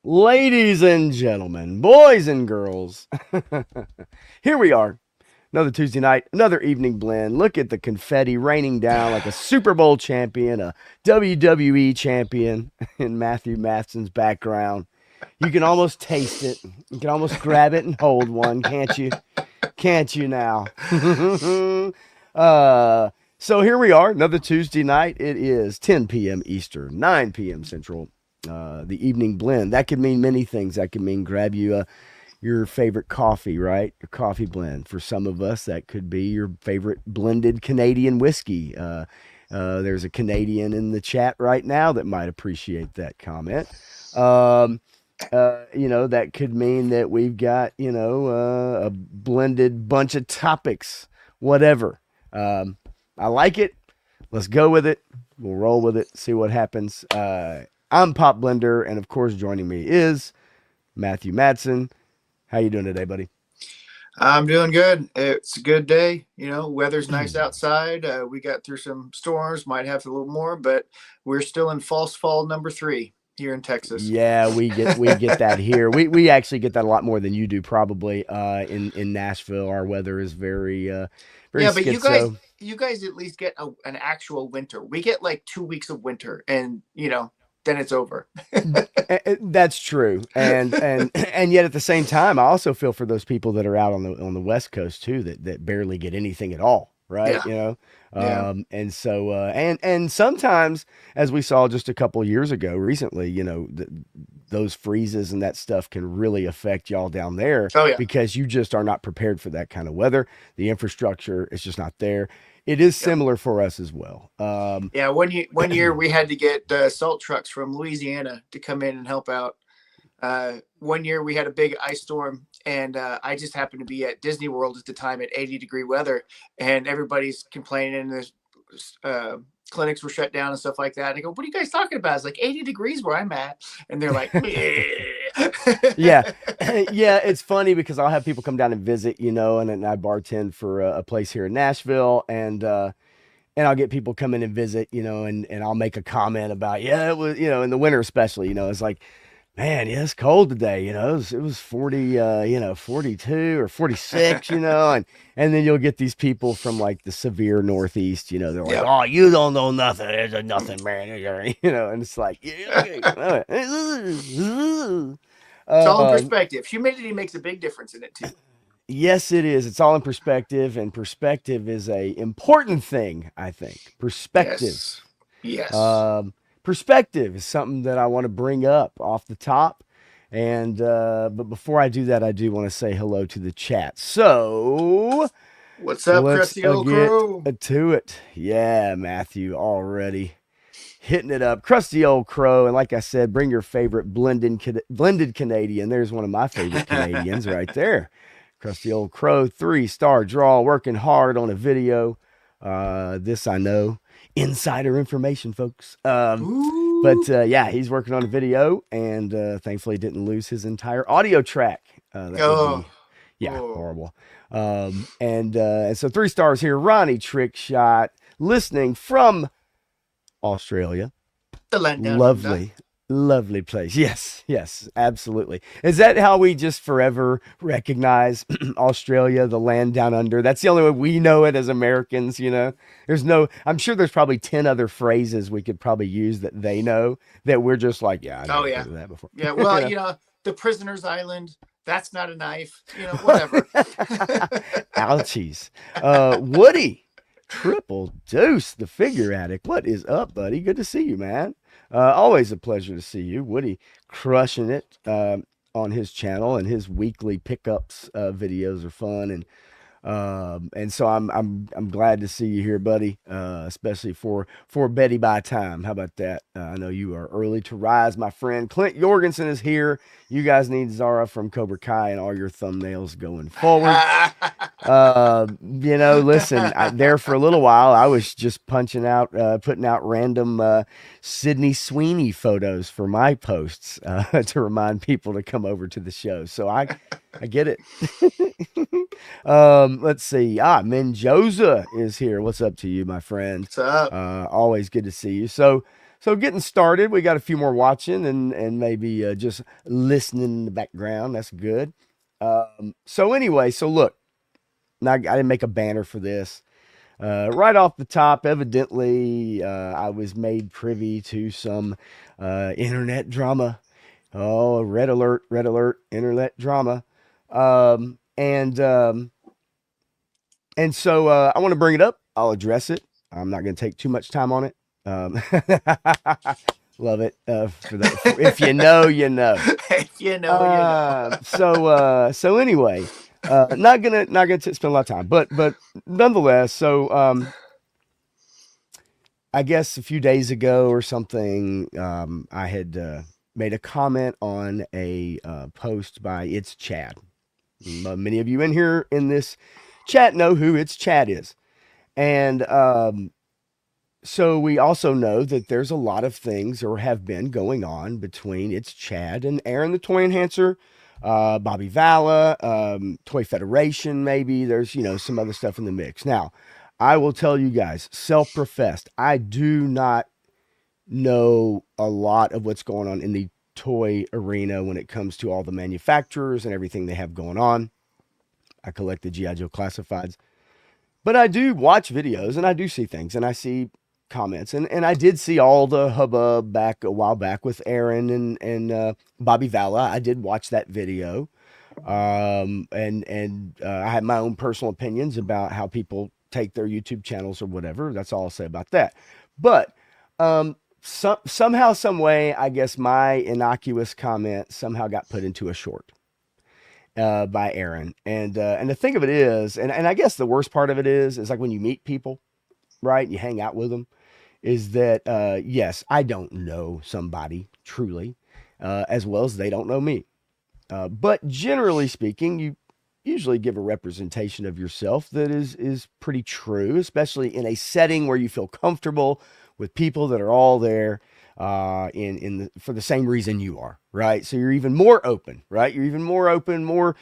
Ladies and gentlemen, boys and girls, here we are. Another Tuesday night, another evening blend. Look at the confetti raining down like a Super Bowl champion, a WWE champion in Matthew Matheson's background. You can almost taste it. You can almost grab it and hold one, can't you? Can't you now? So here we are, another Tuesday night. It is 10 p.m. Eastern, 9 p.m. Central. The evening blend. That could mean many things. That could mean grab you your favorite coffee, right? Your coffee blend. For some of us, that could be your favorite blended Canadian whiskey. There's a Canadian in the chat right now that might appreciate that comment. That could mean that we've got, a blended bunch of topics, whatever. I like it. Let's go with it. We'll roll with it, see what happens. I'm Pop Blender, and of course, joining me is Matthew Madsen. How you doing today, buddy? I'm doing good. It's a good day. Weather's nice outside. We got through some storms, might have a little more, but we're still in false fall number 3 here in Texas. Yeah, we get that here. We actually get that a lot more than you do, probably. In Nashville, our weather is very yeah, but schizo. you guys at least get an actual winter. We get like 2 weeks of winter, and then it's over. That's true, and yet at the same time, I also feel for those people that are out on the West Coast too, that barely get anything at all, right? Yeah. And so and sometimes, as we saw just a couple years ago, recently, those freezes and that stuff can really affect y'all down there. Oh, yeah. Because you just are not prepared for that kind of weather. The infrastructure is just not there. It is similar for us as well. Yeah, one year we had to get salt trucks from Louisiana to come in and help out. One year we had a big ice storm, and I just happened to be at Disney World at the time at 80-degree weather, and everybody's complaining. There's clinics were shut down and stuff like that. And I go, "What are you guys talking about?" It's like 80 degrees where I'm at, and they're like, yeah. It's funny because I'll have people come down and visit, and I bartend for a place here in Nashville, and I'll get people come in and visit, and I'll make a comment about, it was, in the winter especially, it's like, man, yeah, it's cold today, it was 40, 42 or 46, and then you'll get these people from like the severe Northeast, they're like, Yep. Oh, you don't know nothing. There's a nothing, man. And it's like, yeah, It's all in perspective. Humidity makes a big difference in it too. Yes, it is. It's all in perspective, and perspective is a important thing, I think. Perspective. Yes. Perspective is something that I want to bring up off the top. And but before I do that, I do want to say hello to the chat. So What's up, Crusty Old Crow? Get to it. Yeah, Matthew, already hitting it up. Crusty Old Crow. And like I said, bring your favorite blended Canadian. There's one of my favorite Canadians right there. Crusty Old Crow, 3-star draw, working hard on a video. This I know. Insider information, folks. Yeah, he's working on a video, and thankfully didn't lose his entire audio track. Horrible. And so 3 stars here. Ronnie Trickshot, listening from Australia. The land down Lovely place. Yes, absolutely. Is that how we just forever recognize Australia, the land down under? That's the only way we know it as Americans, I'm sure there's probably 10 other phrases we could probably use that they know that we're just like, I never heard of that before. Yeah, well, the prisoner's island, that's not a knife, whatever. Ouchies. Woody, triple deuce, the figure addict. What is up, buddy? Good to see you, man. Always a pleasure to see you. Woody crushing it on his channel, and his weekly pickups videos are fun, and so I'm glad to see you here, buddy. Especially for Betty by time. How about that? I know you are early to rise, my friend. Clint Jorgensen is here. You guys need Zara from Cobra Kai and all your thumbnails going forward. Listen, there for a little while, I was just putting out random Sydney Sweeney photos for my posts to remind people to come over to the show. So I get it. Let's see. Menjoza is here. What's up to you, my friend? What's up? Always good to see you. So So getting started, we got a few more watching and maybe just listening in the background. That's good. So anyway, so look, now I didn't make a banner for this. Right off the top, evidently, I was made privy to some internet drama. Oh, red alert, internet drama. Um, and um, and so I want to bring it up. I'll address it. I'm not going to take too much time on it. Um, love it. If you know, you know. If you know, you know. So anyway, not gonna spend a lot of time, but nonetheless, I guess a few days ago or something, I had made a comment on a post by It's Chad. Many of you in here in this chat know who It's Chad is, and so we also know that there's a lot of things or have been going on between It's Chad and Aaron the Toy Enhancer, Bobby Vala, Toy Federation, maybe. There's, some other stuff in the mix. Now, I will tell you guys, self professed, I do not know a lot of what's going on in the toy arena when it comes to all the manufacturers and everything they have going on. I collect the G.I. Joe classifieds. But I do watch videos and I do see things and I see comments. And I did see all the hubbub back a while back with Aaron and Bobby Vala. I did watch that video. And I have my own personal opinions about how people take their YouTube channels or whatever. That's all I'll say about that. But somehow, some way, I guess my innocuous comment somehow got put into a short by Aaron. And the thing of it is, and I guess the worst part of it is like when you meet people, right? You hang out with them, is that yes, I don't know somebody truly as well as they don't know me. But generally speaking, you usually give a representation of yourself that is pretty true, especially in a setting where you feel comfortable with people that are all there for the same reason you are, right? So you're even more open, right? You're even more open, more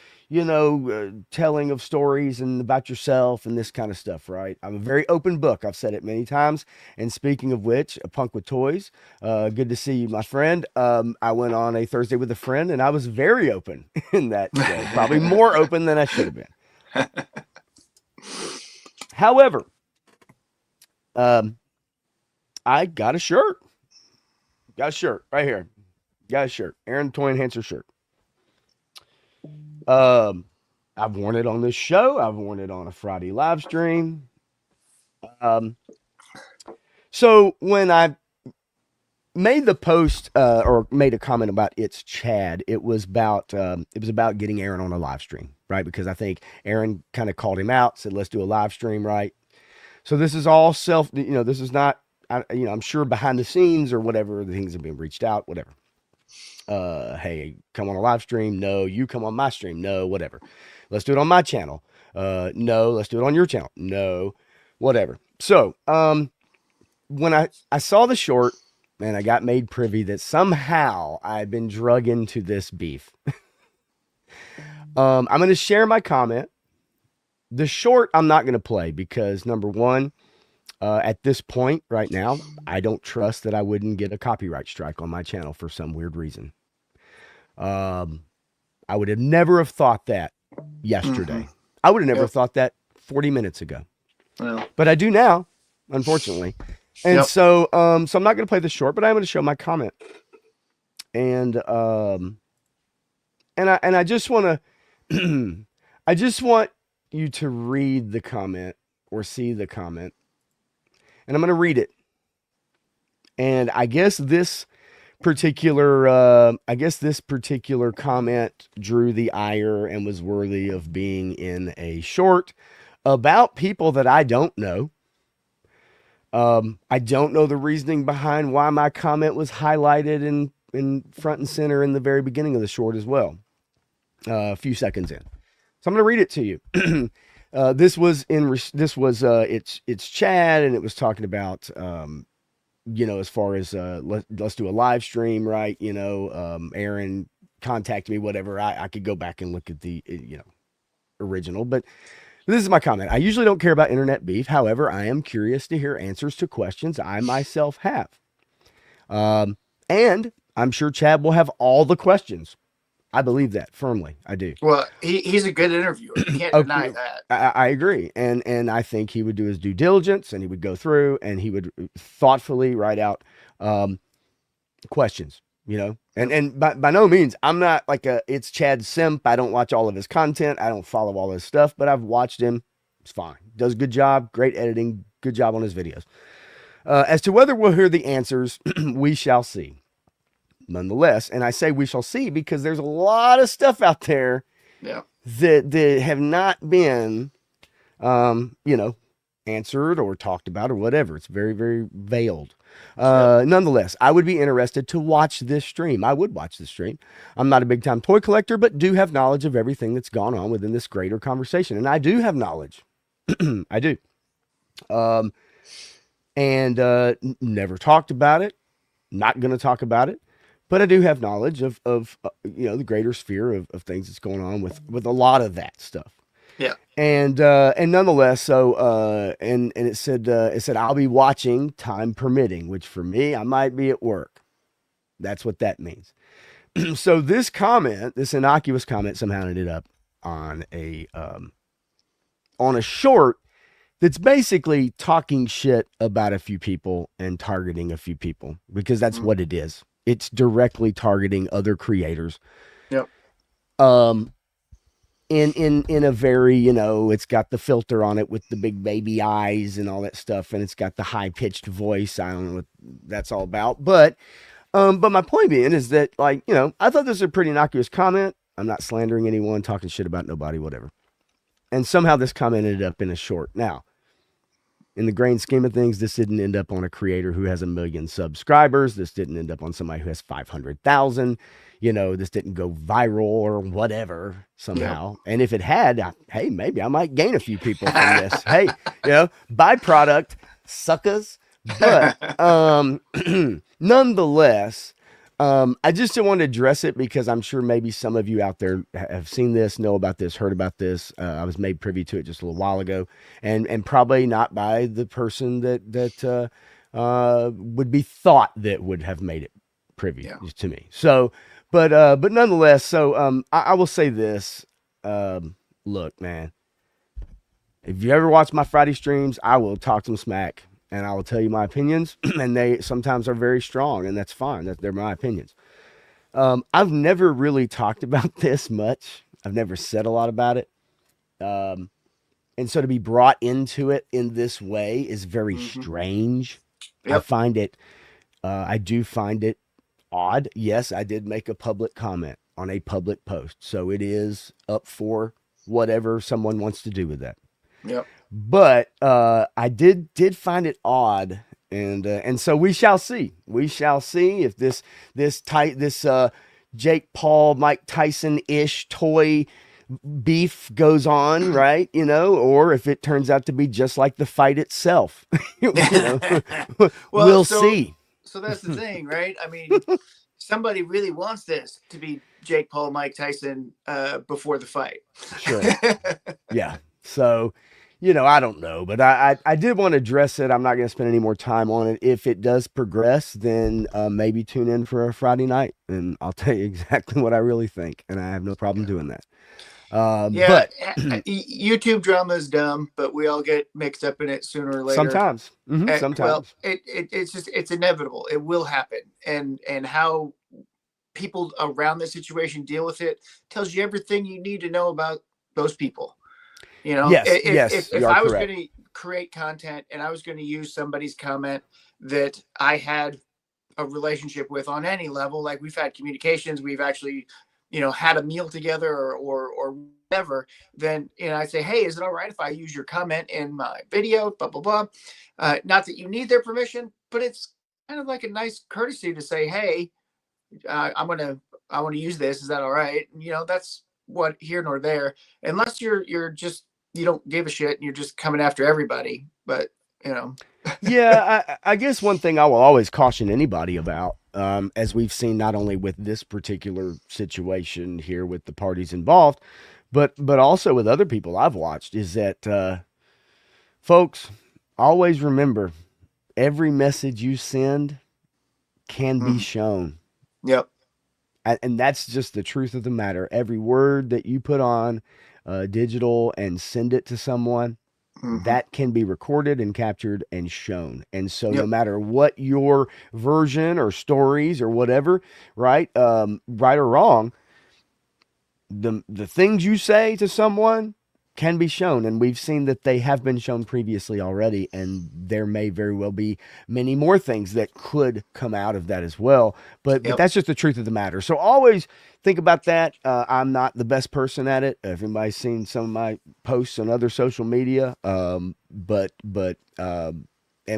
telling of stories and about yourself and this kind of stuff, right? I'm a very open book. I've said it many times. And speaking of which, a punk with toys. Good to see you, my friend. I went on a Thursday with a friend, and I was very open in that show, probably more open than I should have been. However, I got a shirt. Got a shirt right here. Got a shirt. Aaron Toy Enhancer shirt. I've worn it on this show. I've worn it on a Friday live stream. So when I made the post or made a comment about It's Chad, it was about getting Aaron on a live stream, right? Because I think Aaron kind of called him out, said, let's do a live stream, right? So this is all this is not, I'm sure behind the scenes or whatever, the things have been reached out, whatever. Hey, come on a live stream. No, you come on my stream. No, whatever. Let's do it on my channel. No, let's do it on your channel. No, whatever. So, when I saw the short and I got made privy that somehow I've been drug into this beef, I'm going to share my comment. The short I'm not going to play because number one, at this point right now, I don't trust that I wouldn't get a copyright strike on my channel for some weird reason. I would have never have thought that yesterday. Mm-hmm. I would have never thought that 40 minutes ago. Well, but I do now, unfortunately. And so I'm not going to play the short, but I'm going to show my comment. And I just want to, I just want you to read the comment or see the comment. And I'm going to read it. And I guess this particular comment drew the ire and was worthy of being in a short about people that I don't know. I don't know the reasoning behind why my comment was highlighted in front and center in the very beginning of the short as well. A few seconds in. So I'm going to read it to you. This was it's Chad, and it was talking about as far as let's do a live stream, right? Aaron contacted me, whatever. I could go back and look at the original, but this is my comment. I usually don't care about internet beef. However, I am curious to hear answers to questions I myself have. And I'm sure Chad will have all the questions. I believe that firmly. I do. Well, he's a good interviewer. You can't Okay, deny that. I agree, and I think he would do his due diligence, and he would go through, and he would thoughtfully write out um, questions. And Yep. by no means I'm not like it's Chad simp. I don't watch all of his content. I don't follow all his stuff, but I've watched him. It's fine. Does a good job. Great editing. Good job on his videos. As to whether we'll hear the answers, we shall see. Nonetheless, and I say we shall see because there's a lot of stuff out there Yeah. that have not been, you know, answered or talked about or whatever. It's very, very veiled. Yep. Nonetheless, I would be interested to watch this stream. I would watch this stream. I'm not a big time toy collector, but do have knowledge of everything that's gone on within this greater conversation. And I do have knowledge. I do. Um, and never talked about it. Not going to talk about it. But I do have knowledge of the greater sphere of things that's going on with a lot of that stuff. Yeah. And nonetheless, so it said I'll be watching time permitting, which for me I might be at work. That's what that means. So this innocuous comment, somehow ended up on a short that's basically talking shit about a few people and targeting a few people because that's what it is. It's directly targeting other creators. Yep. In a very, it's got the filter on it with the big baby eyes and all that stuff, and it's got the high pitched voice. I don't know what that's all about, but my point being is that, like, I thought this was a pretty innocuous comment. I'm not slandering anyone, talking shit about nobody, whatever. And somehow this comment ended up in a short. Now, in the grand scheme of things, this didn't end up on a creator who has 1 million subscribers. This didn't end up on somebody who has 500,000. This didn't go viral or whatever somehow. Yep. And if it had, hey, maybe I might gain a few people from this. Hey, byproduct, suckers. But nonetheless, I just don't want to address it because I'm sure maybe some of you out there have seen this, know about this, heard about this. I was made privy to it just a little while ago, and probably not by the person that would be thought that would have made it privy to me. So, but nonetheless, so I will say this. Look, man, if you ever watch my Friday streams, I will talk some smack. And I will tell you my opinions, and they sometimes are very strong, and that's fine. They're my opinions. I've never really talked about this much. I've never said a lot about it. And so to be brought into it in this way is very strange. Yep. I do find it odd. Yes, I did make a public comment on a public post. So it is up for whatever someone wants to do with that. Yep. But I did find it odd, and so we shall see. We shall see if this Jake Paul, Mike Tyson ish toy beef goes on, right? Or if it turns out to be just like the fight itself. We'll see. So that's the thing, right? I mean, somebody really wants this to be Jake Paul, Mike Tyson before the fight. Sure. Yeah. So. I don't know, but I did want to address it. I'm not going to spend any more time on it. If it does progress, then maybe tune in for a Friday night, and I'll tell you exactly what I really think, and I have no problem doing that. But YouTube drama is dumb, but we all get mixed up in it sooner or later. Sometimes. Sometimes. Well, it's inevitable. It will happen, and how people around the situation deal with it tells you everything you need to know about those people. If I was going to create content and I was going to use somebody's comment that I had a relationship with on any level, like we've had communications, we've actually, had a meal together or whatever, then, I'd say, hey, is it all right if I use your comment in my video, blah, blah, blah. Not that you need their permission, but it's kind of like a nice courtesy to say, hey, I want to use this. Is that all right? That's what here nor there, unless you're just, you don't give a shit and you're just coming after everybody. But yeah, I guess one thing I will always caution anybody about, as we've seen not only with this particular situation here with the parties involved, but also with other people I've watched, is that folks, always remember, every message you send can be Mhm. shown. Yep. And that's just the truth of the matter. Every word that you put on digital and send it to someone, Hmm. that can be recorded and captured and shown. And so, no Yep. matter what your version or stories or whatever, right, right or wrong, the things you say to someone can be shown, and we've seen that they have been shown previously already, and there may very well be many more things that could come out of that as well. But Yep. that's just the truth of the matter. So always think about that. I'm not the best person at it. If anybody's seen some of my posts on other social media, and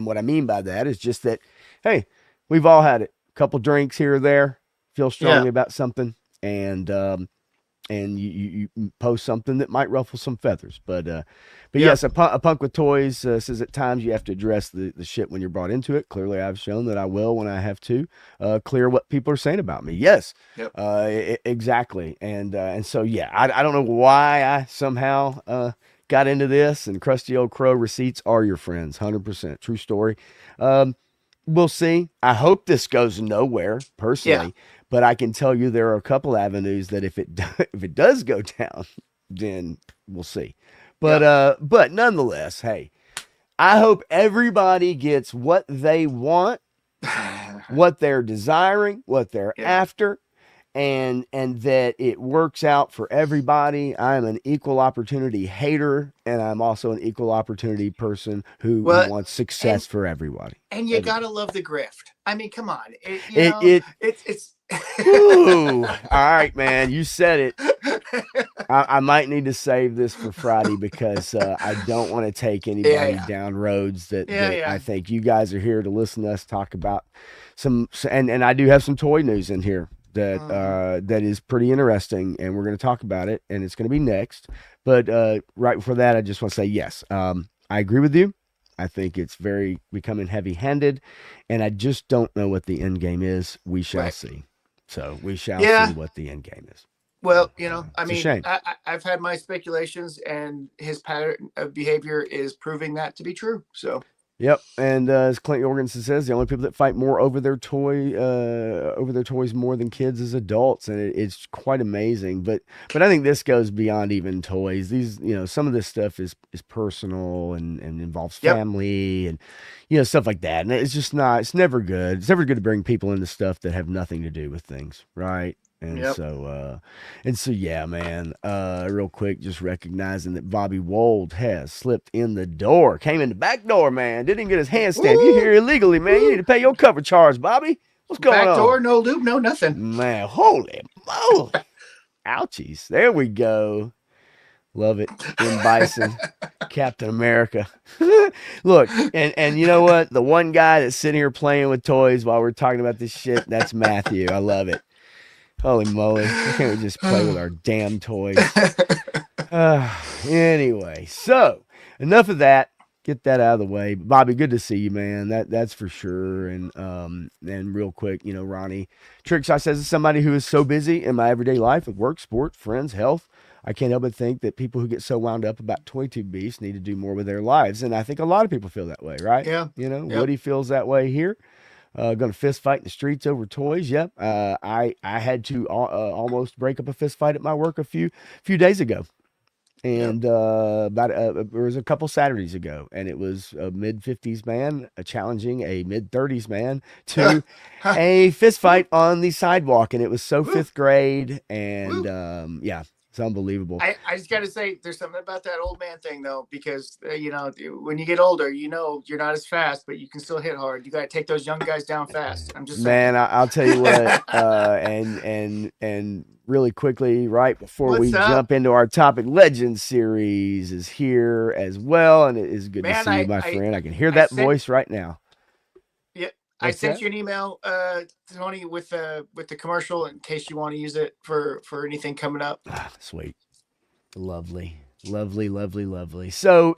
what I mean by that is just that, hey, we've all had it. A couple drinks here or there, feel Yeah. strongly about something, and you post something that might ruffle some feathers. But Yep. yes, a punk with toys says at times you have to address the shit when you're brought into it. Clearly, I've shown that I will when I have to clear what people are saying about me. Yes, Yep. exactly. And so yeah, I don't know why I somehow got into this. And crusty old crow, receipts are your friends. 100% true story. Um, we'll see. I hope this goes nowhere Yeah. personally, but I can tell you there are a couple avenues that if it does go down, then we'll see. Yep. But nonetheless, hey, I hope everybody gets what they want, what they're desiring, what they're Yeah. after, and that it works out for everybody. I'm an equal opportunity hater, and I'm also an equal opportunity person who Well, wants and success for everybody. you Everybody. gotta love the grift. I mean, come on. It It's Whew. All right, man. You said it. I might need to save this for Friday because I don't want to take yeah, anybody yeah, down roads yeah, that yeah. I think you guys are here to listen to us talk about and I do have some toy news in here Hmm. that is pretty interesting, and we're going to talk about it, and it's going to be next. But right before that, I just want to say yes, I agree with you. I think it's very becoming heavy-handed, and I just don't know what the end game is. We shall Right. see. So we shall see Yeah. what the end game is. Well, I It's a mean, shame. I've had my speculations, and his pattern of behavior is proving that to be true. So, Yep, and as Clint Jorgensen says, the only people that fight more over their toys more than kids is adults, and it's quite amazing. But I think this goes beyond even toys. These, some of this stuff is personal and involves yep, family and stuff like that. And it's just not. It's never good. It's never good to bring people into stuff that have nothing to do with things, right? And yep. so, yeah, man. Real quick, just recognizing that Bobby Wold has slipped in the door, came in the back door, man. Didn't even get his handstand. You Woo, here illegally, man. You need woo. to pay your cover charge, Bobby. What's going Back door, on, no lube, no nothing. man? Holy moly! Ouchies. There we go. Love it. M. Bison, Captain America. Look, and you know what? The one guy that's sitting here playing with toys while we're talking about this shit, that's Matthew. I love it. Holy moly. Why can't we just play with our damn toys? Anyway, so enough of that. Get that out of the way. Bobby, good to see you, man. That's for sure. And real quick, Ronnie Trickshot says, as somebody who is so busy in my everyday life with work, sport, friends, health, I can't help but think that people who get so wound up about Toy Tube Beast need to do more with their lives. And I think a lot of people feel that way, right? Yeah, yep. Woody feels that way here. Going to fist fight in the streets over toys. Yep. I had to almost break up a fist fight at my work a few days ago, Yep. and about it was a couple Saturdays ago, and it was a mid 50s man challenging a mid 30s man to a fist fight on the sidewalk, and it was so Woo, fifth grade, and woo. yeah, it's unbelievable. I just got to say, there's something about that old man thing, though, because, when you get older, you're not as fast, but you can still hit hard. You got to take those young guys down fast. I'm just saying. Man, I'll tell you what, and really quickly, right before we What's up? jump into our topic, Legend series is here as well, and it is good to Man, see you, my friend. I can hear I that sent, voice right now. yeah, I What's sent that? you an email, Tony, with the commercial in case you want to use it for anything coming up. Ah, sweet, lovely, lovely, lovely, lovely. So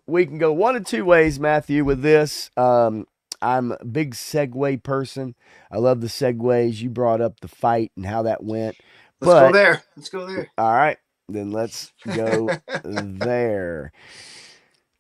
we can go one of two ways, Matthew, with this. I'm a big segue person. I love the segues. You brought up the fight and how that went, Let's go but there. Let's go there. all right, then let's go there.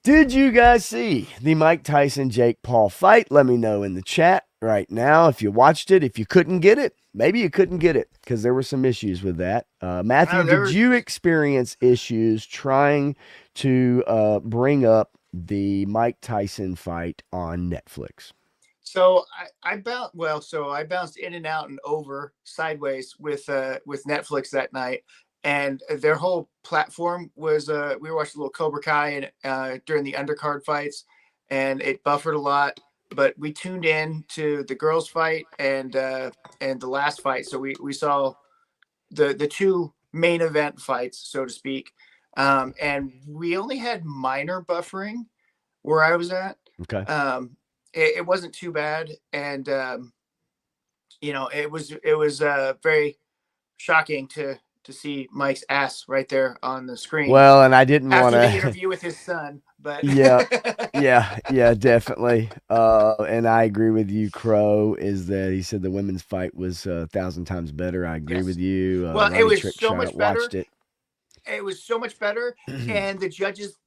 Did you guys see the Mike Tyson Jake Paul fight? Let me know in the chat. Right now, if you watched it, if you couldn't get it, maybe you couldn't get it because there were some issues with that. Matthew, I did never. you experience issues trying to bring up the Mike Tyson fight on Netflix? So I bounced so I bounced in and out and over sideways with Netflix that night, and their whole platform was we were watching a little Cobra Kai and during the undercard fights, and it buffered a lot. But we tuned in to the girls' fight and the last fight, so we saw the two main event fights, so to speak, and we only had minor buffering where I was at. Okay. Um, it wasn't too bad, and it was very shocking to see Mike's ass right there on the screen Well, and I didn't want after the to. interview with his son. But Yeah, yeah, definitely. And I agree with you. Crow is that he said the women's fight was 1,000 times better. I agree with yes, you. well, it Roddy was so Trickshot much watched better. it. It was so much better, and the judges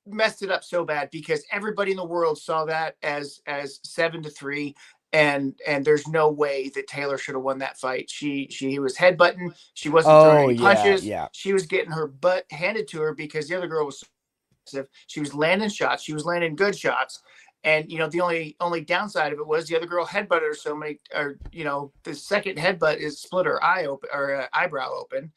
messed it up so bad because everybody in the world saw that as 7-3, and there's no way that Taylor should have won that fight. She was headbutting, she wasn't throwing Oh any yeah, punches, yeah. she was getting her butt handed to her because the other girl was so aggressive. She was landing shots, she was landing good shots, and the only downside of it was the other girl headbutted her so many, or the second headbutt is split her eye open, or eyebrow open.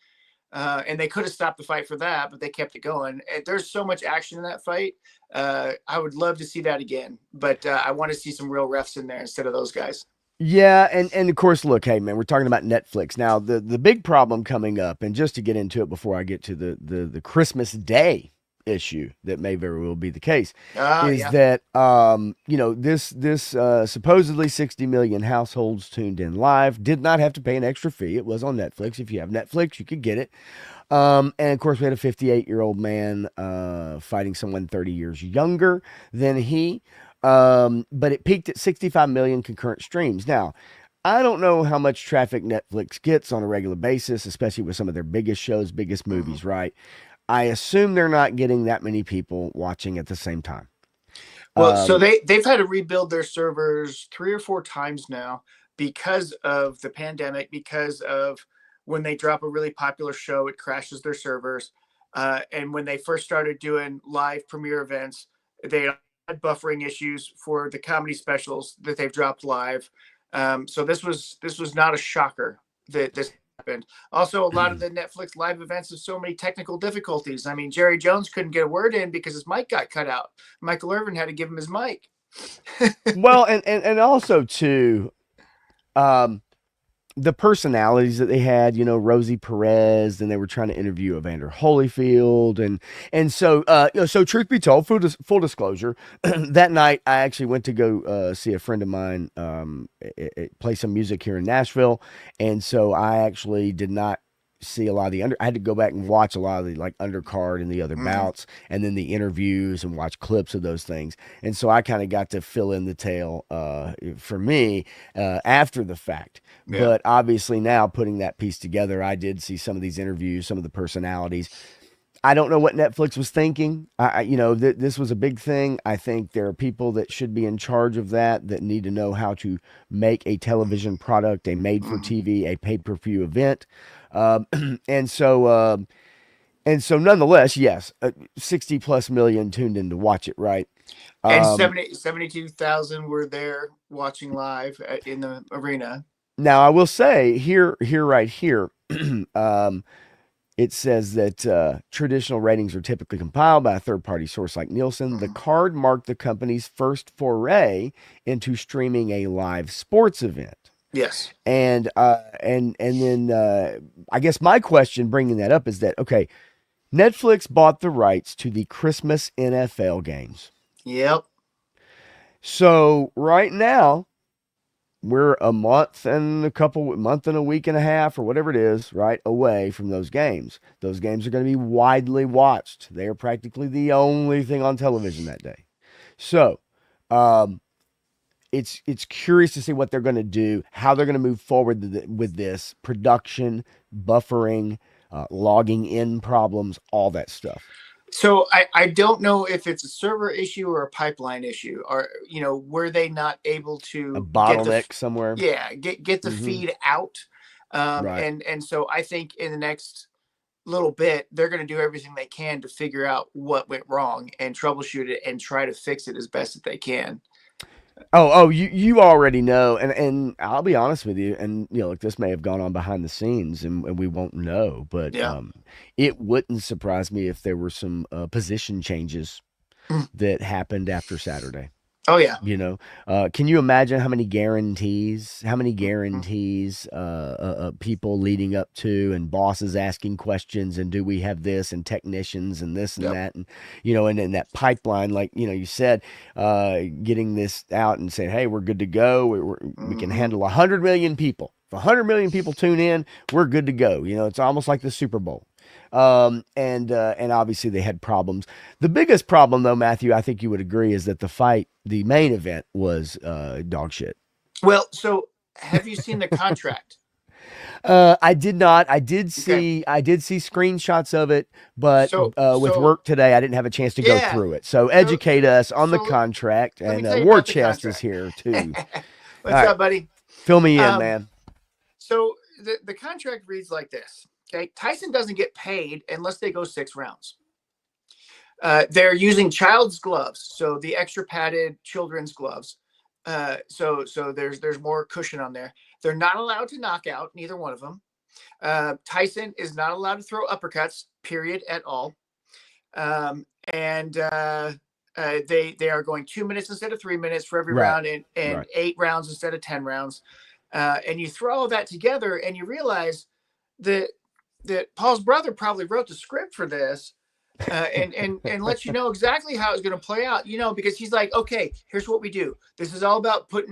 And they could have stopped the fight for that, but they kept it going. And there's so much action in that fight. I would love to see that again, but I want to see some real refs in there instead of those guys. Yeah, and of course, look, hey man, we're talking about Netflix now. The big problem coming up, and just to get into it before I get to the Christmas Day issue that may very well be the case, is Yeah. that this supposedly 60 million households tuned in live did not have to pay an extra fee. It was on Netflix. If you have Netflix, you could get it. And of course, we had a 58-year-old man fighting someone 30 years younger than he. But it peaked at 65 million concurrent streams. Now, I don't know how much traffic Netflix gets on a regular basis, especially with some of their biggest shows, biggest Mm-hmm. movies, right? I assume they're not getting that many people watching at the same time. Well, so Um, they've had to rebuild their servers 3 or 4 times now because of the pandemic, because of when they drop a really popular show, it crashes their servers. And when they first started doing live premiere events, they had buffering issues for the comedy specials that they've dropped live. So this was not a shocker that this happened. Also, a lot of the Netflix live events have so many technical difficulties. I mean, Jerry Jones couldn't get a word in because his mic got cut out. Michael Irvin had to give him his mic. well, and also too, um, the personalities that they had, Rosie Perez, and they were trying to interview Evander Holyfield, and so so truth be told, full disclosure, that night I actually went to go see a friend of mine play some music here in Nashville, and so I actually did not see a lot of the under. I had to go back and watch a lot of the like undercard and the other Mm, bouts, and then the interviews and watch clips of those things, and so I kind of got to fill in the tail for me after the fact. yeah. But obviously, now putting that piece together, I did see some of these interviews, some of the personalities. I don't know what Netflix was thinking. This was a big thing. I think there are people that should be in charge of that need to know how to make a television product, a made for Mm. TV, a pay per view event. Um, and so, nonetheless, yes, 60 plus million tuned in to watch it, right? And Um, 72,000 were there watching live in the arena. Now, I will say right here, um, it says that traditional ratings are typically compiled by a third party source like Nielsen. The Mm. card marked the company's first foray into streaming a live sports event. Yes. And then I guess my question bringing that up is that, okay, Netflix bought the rights to the Christmas NFL games. Yep. So right now, we're a month and a week and a half or whatever it is, right, away from those games. Those games are going to be widely watched. They are practically the only thing on television that day. So, um, it's curious to see what they're going to do, how they're going to move forward with this production, buffering, logging in problems, all that stuff. So I don't know if it's a server issue or a pipeline issue, or were they not able A to get bottleneck somewhere. get the Hmm. feed out, Right. and so I think in the next little bit they're going to do everything they can to figure out what went wrong and troubleshoot it and try to fix it as best that they can. Oh, you already know, and I'll be honest with you, and like this may have gone on behind the scenes, and we won't know, but Yeah. it wouldn't surprise me if there were some position changes that happened after Saturday. Oh yeah. Can you imagine how many Mhm. guarantees people leading up to and bosses asking questions and do we have this and technicians and this and Yep. that and and that pipeline like you said getting this out and saying hey we're good to go we can Hmm. handle 100 million people if 100 million people tune in we're good to go it's almost like the Super Bowl and obviously they had problems. The biggest problem, though, Matthew, I think you would agree, is that the main event was dog shit. Well, so have you seen the contract? I did not. Okay. I did see screenshots of it, but So with so work today, I didn't have a chance to go yeah. through it. So So so educate us on the so contract. let me And tell you War about the Chest is contract. here too. All What's right, up, buddy? fill me in, Um, man. so the contract reads like this. Okay, Tyson doesn't get paid unless they go 6 rounds. They're using child's gloves, so the extra padded children's gloves. So there's more cushion on there. They're not allowed to knock out neither one of them. Tyson is not allowed to throw uppercuts, period, at all. And they are going 2 minutes instead of 3 minutes for every Right, round, and right. 8 rounds instead of 10 rounds. And you throw all that together, and you realize that Paul's brother probably wrote the script for this, and let you know exactly how it's going to play out. Because he's like, okay, here's what we do. This is all about put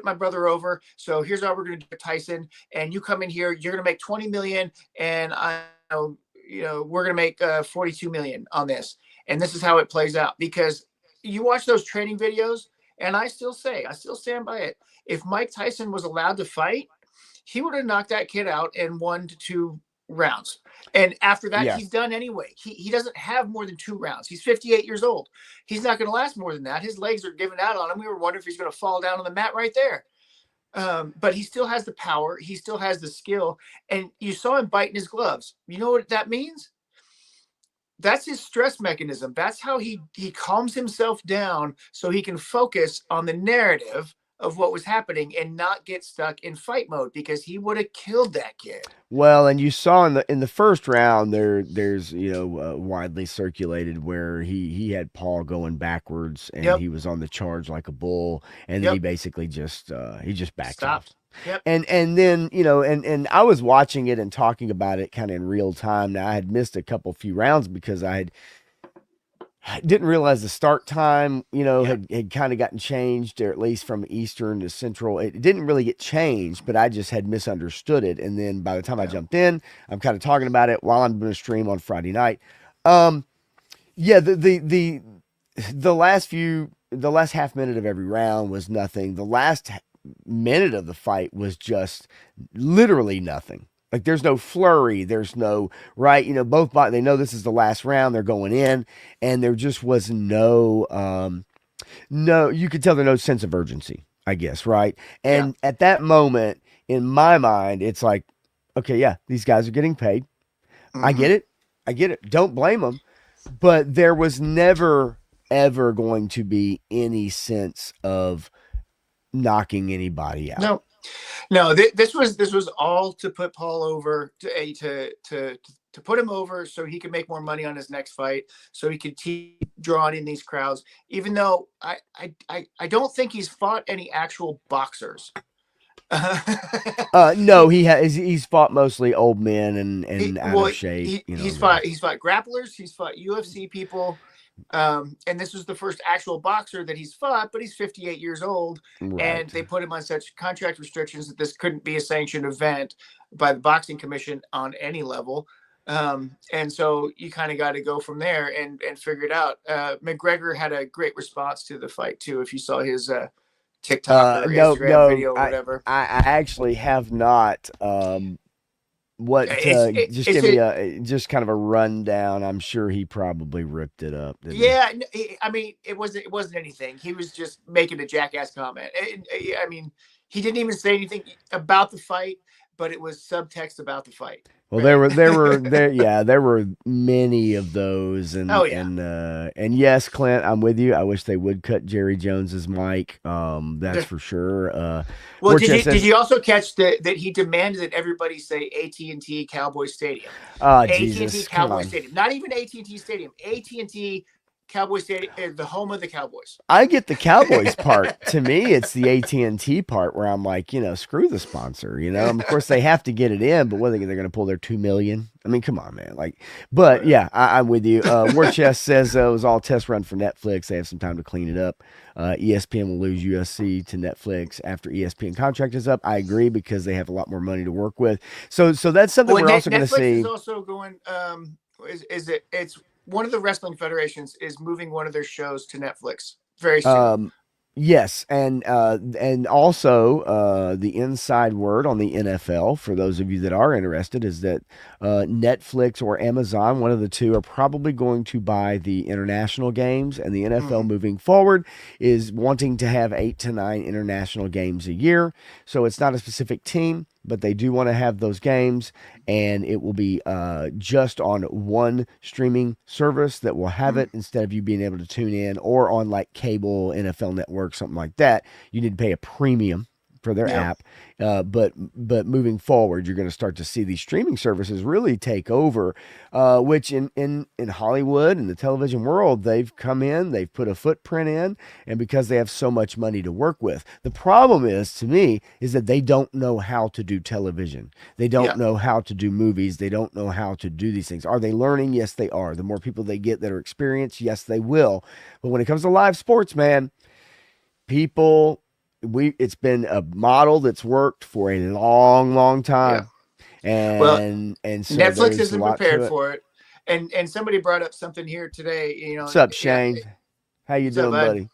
my brother over. So here's how we're going to do it, Tyson. And you come in here, you're going to make 20 million, and we're going to make 42 million on this. And this is how it plays out. Because you watch those training videos, and I still stand by it. If Mike Tyson was allowed to fight, he would have knocked that kid out in 1 to 2 rounds. And after that, Yeah, he's done anyway. He doesn't have more than 2 rounds. He's 58 years old. He's not going to last more than that. His legs are giving out on him. We were wondering if he's going to fall down on the mat right there. But he still has the power. He still has the skill. And you saw him biting his gloves. You know what that means? That's his stress mechanism. That's how he calms himself down so he can focus on the narrative of what was happening and not get stuck in fight mode, because he would have killed that kid. well, and you saw in the first round there's widely circulated where he had Paul going backwards and Yep. he was on the charge like a bull, and then he Yep. basically he just backs off. Stopped. Yep. And then and I was watching it and talking about it kind of in real time. Now I had missed a few rounds because I didn't realize the start time, Yep. had kind of gotten changed, or at least from Eastern to Central. It didn't really get changed, but I just had misunderstood it. And then by the time I Yeah. jumped in, I'm kind of talking about it while I'm doing a stream on Friday night. Um, yeah, the last half minute of every round was nothing. The last minute of the fight was just literally nothing. Like there's no flurry, there's no right. Both they know this is the last round. They're going in, and there just was no. You could tell there's no sense of urgency. I guess right. Yeah. And at that moment, in my mind, it's like, okay, yeah, these guys are getting paid. I Mm-hmm. get it. I get it. Don't blame them. But there was never ever going to be any sense of knocking anybody out. No, no. This was all to put Paul over, to put him over so he could make more money on his next fight, so he could keep drawing in these crowds. Even though I don't think he's fought any actual boxers. No, he's fought mostly old men and out well, of shape, he's guys. fought grapplers, he's fought UFC people, and this was the first actual boxer that he's fought. But he's 58 years old, and Right. they put him on such contract restrictions that this couldn't be a sanctioned event by the boxing commission on any level. And so you kind of got to go from there and figure it out. McGregor had a great response to the fight too. If you saw his TikTok or No, Instagram no, video or whatever. I actually have not. What? It's it, Just it's give me a a just kind of a rundown. I'm sure he probably ripped it up, didn't he? yeah. I mean, it wasn't anything. He was just making a jackass comment. I mean, he didn't even say anything about the fight, but it was subtext about the fight, Well, right? there were many of those, Oh yeah. and yes, Clint, I'm with you. I wish they would cut Jerry Jones's mic. That's for sure. Well, did Warchest you did says, you also catch that he demanded that everybody say AT&T Cowboy Stadium, "Ah, AT&T Jesus, come Cowboy on." Stadium, not even AT&T Stadium, AT&T Cowboy Stadium, the home of the Cowboys. I get the Cowboys part. To me, it's the AT&T part where I'm like, screw the sponsor. Of course they have to get it in, but what are they're going to pull their 2 million? I mean, come on, man. Like, but Whatever. yeah, I'm with you. War Chest says it was all test run for Netflix. They have some time to clean it up. ESPN will lose USC to Netflix after ESPN contract is up. I agree because they have a lot more money to work with. So that's something Well, we're also going to Netflix is see. also going. Is it? It's one of the wrestling federations is moving one of their shows to Netflix very soon. Um, yes, and also the inside word on the NFL for those of you that are interested is that Netflix or Amazon, one of the two, are probably going to buy the international games, and the NFL Mm-hmm. moving forward is wanting to have 8 to 9 international games a year. So it's not a specific team, but they do want to have those games, and it will be just on one streaming service that will have Mm-hmm. it instead of you being able to tune in or on like cable, NFL Network, something like that. You need to pay a premium for their Yep. app. But moving forward, you're going to start to see these streaming services really take over, which in Hollywood and the television world, they've come in, they've put a footprint in, and because they have so much money to work with. The problem is, to me, is that they don't know how to do television. They don't Yeah. know how to do movies. They don't know how to do these things. Are they learning? Yes, they are. The more people they get that are experienced, yes, they will. But when it comes to live sports, man, people we it's been a model that's worked for a long Yeah. time. Well, And so Netflix there's a isn't lot to prepared it. for it, and somebody brought up something here today. What's up, Yeah. Shane? How you What's up, doing, bud?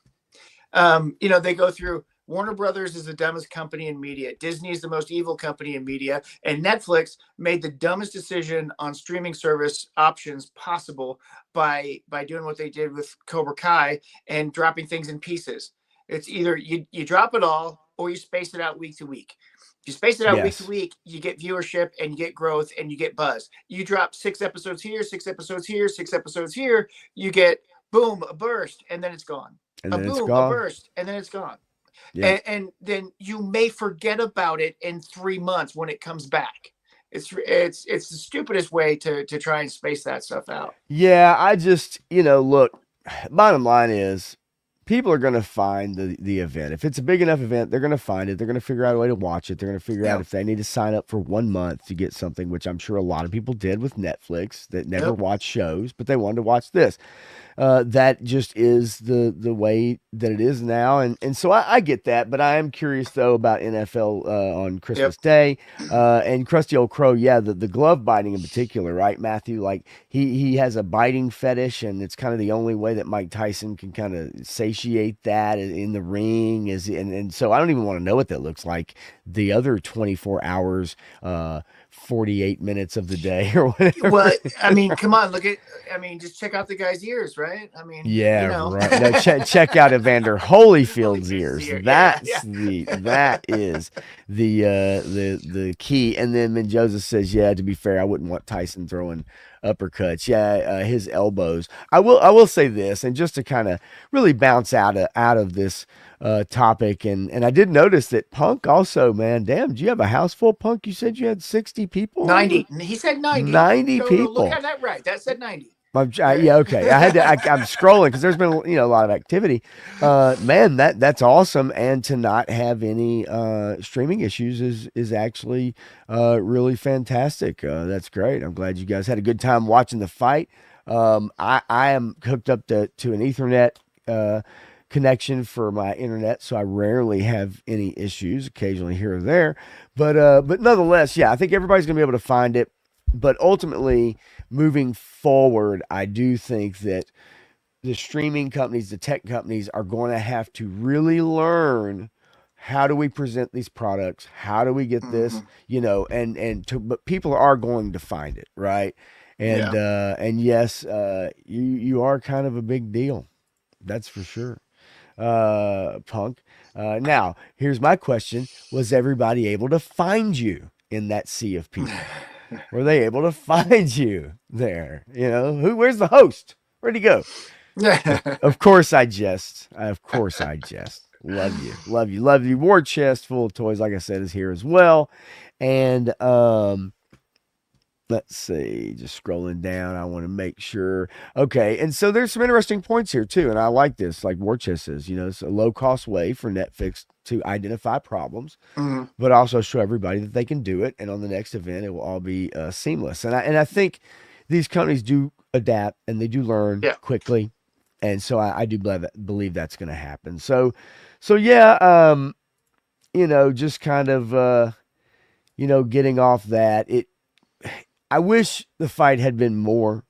buddy? They go through Warner Brothers is the dumbest company in media. Disney is the most evil company in media. And Netflix made the dumbest decision on streaming service options possible by doing what they did with Cobra Kai and dropping things in pieces. It's either you drop it all or you space it out week to week. If you space it out week to Yes. week, you get viewership and you get growth and you get buzz. You drop 6 episodes here, 6 episodes here, 6 episodes here, you get boom, a burst, and then it's gone. And A then it's boom, a gone. burst, and then it's gone. Yep. And then you may forget about it in 3 months when it comes back. It's the stupidest way to try and space that stuff out. Yeah, I just, look, bottom line is people are going to find the event. If it's a big enough event, they're going to find it. They're going to figure out a way to watch it. They're going to figure out Yep. if they need to sign up for 1 month to get something, which I'm sure a lot of people did with Netflix that never Yep. watched shows, but they wanted to watch this. That just is the way that it is now, and so I get that, but I am curious though about NFL on Yep. Christmas Day, and Krusty Old Crow. Yeah, the glove biting in particular, right, Matthew? Like he has a biting fetish, and it's kind of the only way that Mike Tyson can kind of satiate that in the ring. And so I don't even want to know what that looks like the other 24 hours. 48 minutes of the day or Well, whatever. I mean, come on, look at. I mean, just check out the guy's ears, right? I mean, Yeah, right. No, check out Evander Holyfield's Holyfield's ears. ear. Yeah, yeah. That is the key. And then Menjoza says, yeah, to be fair, I wouldn't want Tyson throwing uppercuts. Yeah, his elbows. I will say this, and just to kind of really bounce out of this topic, and I did notice that Punk also, man, damn, do you have a house full, Punk? You said you had 60 people over? 90. He said 90. 90 Go look people. at that right. That said 90. Yeah, okay. I'm scrolling because there's been a lot of activity. Man, that's awesome, and to not have any streaming issues is actually really fantastic. That's great. I'm glad you guys had a good time watching the fight. I am hooked up to an Ethernet connection for my internet, so I rarely have any issues. Occasionally here or there, but nonetheless, yeah, I think everybody's gonna be able to find it. But ultimately, moving forward, I do think that the streaming companies, the tech companies, are going to have to really learn how do we present these products? How do we get this? Hmm. But people are going to find it, right? Yeah. And yes, you are kind of a big deal. That's for sure. Punk. Now, here's my question: was everybody able to find you in that sea of people? Were they able to find you there? Where's the host? Where'd he go? Of course I jest. Of course I jest. Love you. Love you. Love you. War chest full of toys, like I said, is here as well. And let's see, just scrolling down. I want to make sure. Okay, and so there's some interesting points here too, and I like this. Like War Chest says, it's a low cost way for Netflix to identify problems, Hmm. but also show everybody that they can do it. And on the next event, it will all be seamless. And I think these companies do adapt and they do learn Yeah. quickly, and so I do believe that's going to happen. So yeah, just kind of getting off that. I wish the fight had been more,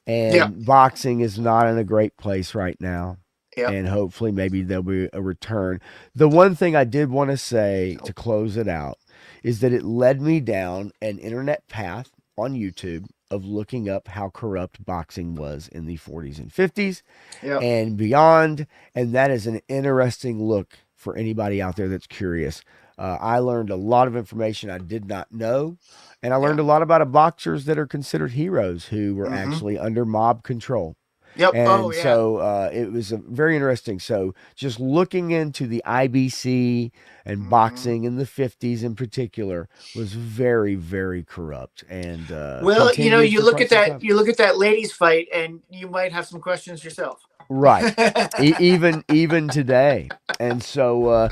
Yeah. and boxing is not in a great place right now. Yeah. And hopefully, maybe there'll be a return. The one thing I did want to say to close it out is that it led me down an internet path on YouTube of looking up how corrupt boxing was in the 40s and 50s Yeah. and beyond. And that is an interesting look for anybody out there that's curious. I learned a lot of information I did not know. And I Yeah. learned a lot about boxers that are considered heroes who were Hmm. actually under mob control. Yep. Oh And yeah. so it was very interesting. So just looking into the IBC and Hmm. boxing in the 50s in particular was very, very corrupt and Well, continued for quite some time. you look at that ladies fight, and you might have some questions yourself. Right. Even today. And so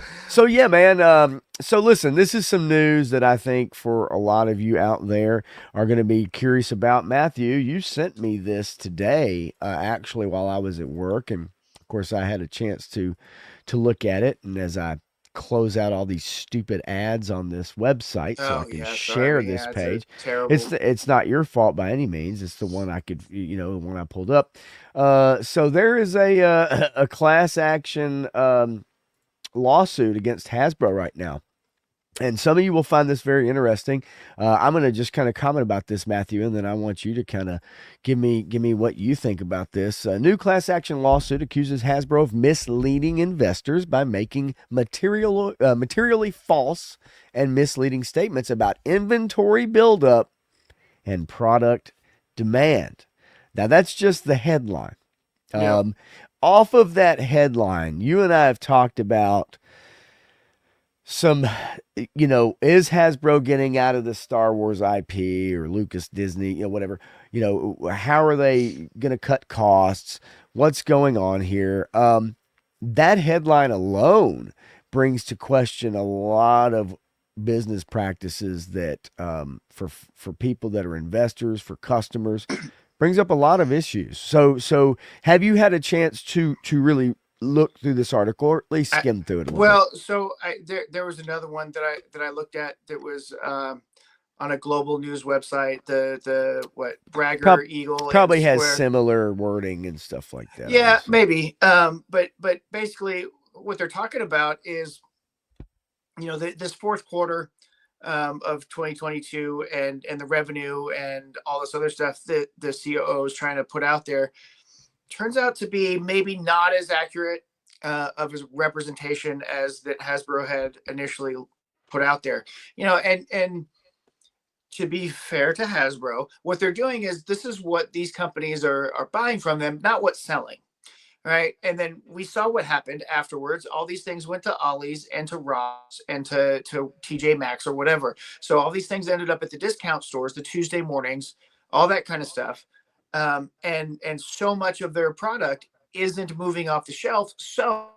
yeah, man. So listen, this is some news that I think for a lot of you out there are going to be curious about. Matthew, you sent me this today, actually while I was at work, and of course I had a chance to look at it. And as I close out all these stupid ads on this website so I Oh can yeah, share sorry. this Yeah, it's a page, terrible. it's not your fault by any means. It's the one I could, the one I pulled up. So there is a class action lawsuit against Hasbro right now. And some of you will find this very interesting. I'm going to just kind of comment about this, Matthew, and then I want you to kind of give me what you think about this. A new class action lawsuit accuses Hasbro of misleading investors by making materially false and misleading statements about inventory buildup and product demand. Now, that's just the headline. Yep. Um, Off of that headline, you and I have talked about some, is Hasbro getting out of the Star Wars IP or Lucas Disney, whatever, how are they going to cut costs? What's going on here? That headline alone brings to question a lot of business practices that for people that are investors, for customers, brings up a lot of issues. So have you had a chance to really look through this article or at least I, skim through it a little bit? well, so there was another one that I looked at that was on a global news website. The what Bragger Prob- Eagle and Probably has Square. similar wording and stuff like that, I would Yeah, assume. maybe. But basically, what they're talking about is this fourth quarter of 2022 and the revenue and all this other stuff that the COO is trying to put out there turns out to be maybe not as accurate of his representation as that Hasbro had initially put out there. And to be fair to Hasbro, what they're doing is this is what these companies are buying from them, not what's selling. Right. And then we saw what happened afterwards. All these things went to Ollie's and to Ross and to TJ Maxx or whatever. So all these things ended up at the discount stores, the Tuesday mornings, all that kind of stuff. And so much of their product isn't moving off the shelf. So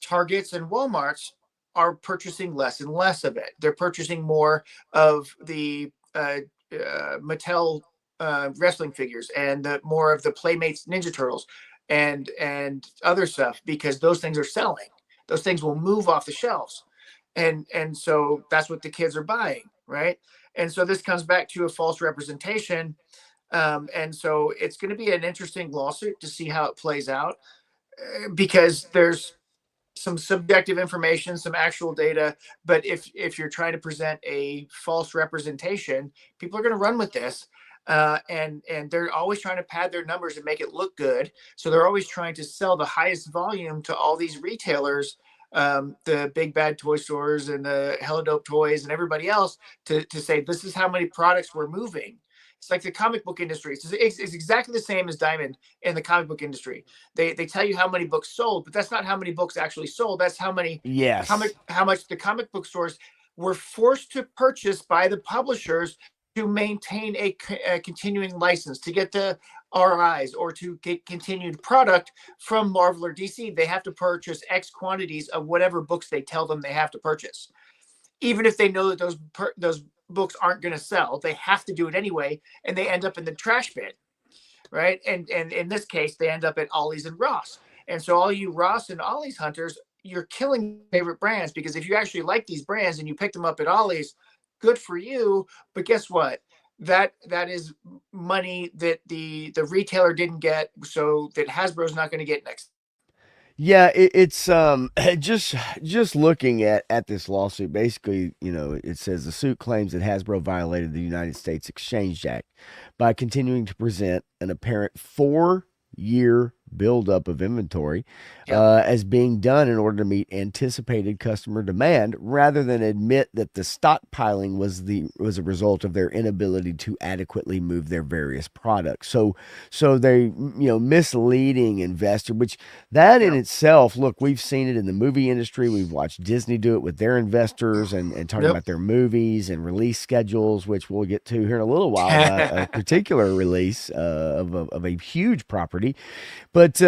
Targets and Walmarts are purchasing less and less of it. They're purchasing more of the Mattel wrestling figures and more of the Playmates Ninja Turtles and other stuff because those things are selling. Those things will move off the shelves, and so that's what the kids are buying, right? And so this comes back to a false representation, and so it's going to be an interesting lawsuit to see how it plays out because there's some subjective information, some actual data. But if you're trying to present a false representation, people are going to run with this. And they're always trying to pad their numbers and make it look good. So they're always trying to sell the highest volume to all these retailers, the big bad toy stores and the Hello Dope Toys and everybody else, to say this is how many products we're moving. It's like the comic book industry. It's exactly the same as Diamond in the comic book industry. They tell you how many books sold, but that's not how many books actually sold. That's how Yes. much the comic book stores were forced to purchase by the publishers to maintain a continuing license, to get the RIs or to get continued product from Marvel or DC. They have to purchase X quantities of whatever books they tell them they have to purchase, even if they know that those books aren't going to sell. They have to do it anyway, and they end up in the trash bin, right? And in this case, they end up at Ollie's and Ross. And so all you Ross and Ollie's hunters, you're killing favorite brands, because if you actually like these brands and you pick them up at Ollie's, good for you. But guess what? That is money that the retailer didn't get, so that Hasbro's not going to get next. Yeah, it's just looking at this lawsuit. Basically, it says the suit claims that Hasbro violated the United States Exchange Act by continuing to present an apparent 4-year buildup of inventory Yep. as being done in order to meet anticipated customer demand, rather than admit that the stockpiling was a result of their inability to adequately move their various products. So they misleading investor, which that in Yep. itself, look, we've seen it in the movie industry. We've watched Disney do it with their investors and talking Yep. about their movies and release schedules, which we'll get to here in a little while about a particular release of a huge property. But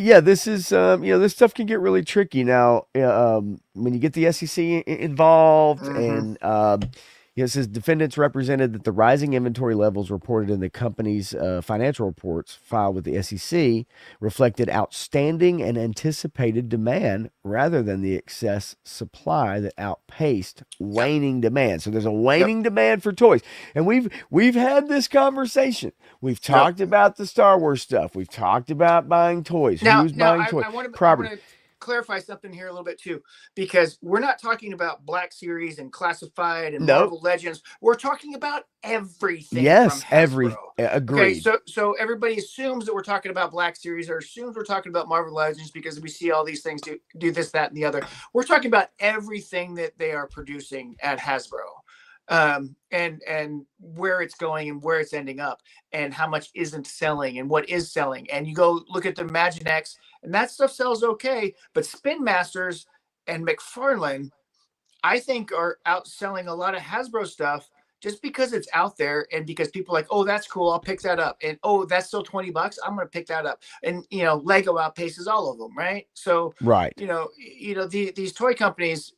yeah, this is this stuff can get really tricky now when you get the SEC involved, Mm-hmm. and it says defendants represented that the rising inventory levels reported in the company's financial reports filed with the SEC reflected outstanding and anticipated demand rather than the excess supply that outpaced Yep. waning demand. So there's a Yep. waning demand for toys, and we've had this conversation. We've Yep. talked about the Star Wars stuff. We've talked about buying toys. Now, Who's now buying toys? I Property. want to clarify something here a little bit too, because we're not talking about Black Series and Classified and Nope. Marvel Legends. We're talking about everything from Yes. Hasbro. Okay, Agreed. so everybody assumes that we're talking about Black Series, or assumes we're talking about Marvel Legends, because we see all these things do this, that, and the other. We're talking about everything that they are producing at Hasbro, and where it's going and where it's ending up, and how much isn't selling and what is selling. And you go look at the Imaginext, and that stuff sells okay, but Spin Masters and McFarlane, I think, are outselling a lot of Hasbro stuff, just because it's out there, and because people are like, oh, that's cool, I'll pick that up, and oh, that's still $20, I'm going to pick that up. And Lego outpaces all of them, right? So Right. these toy companies,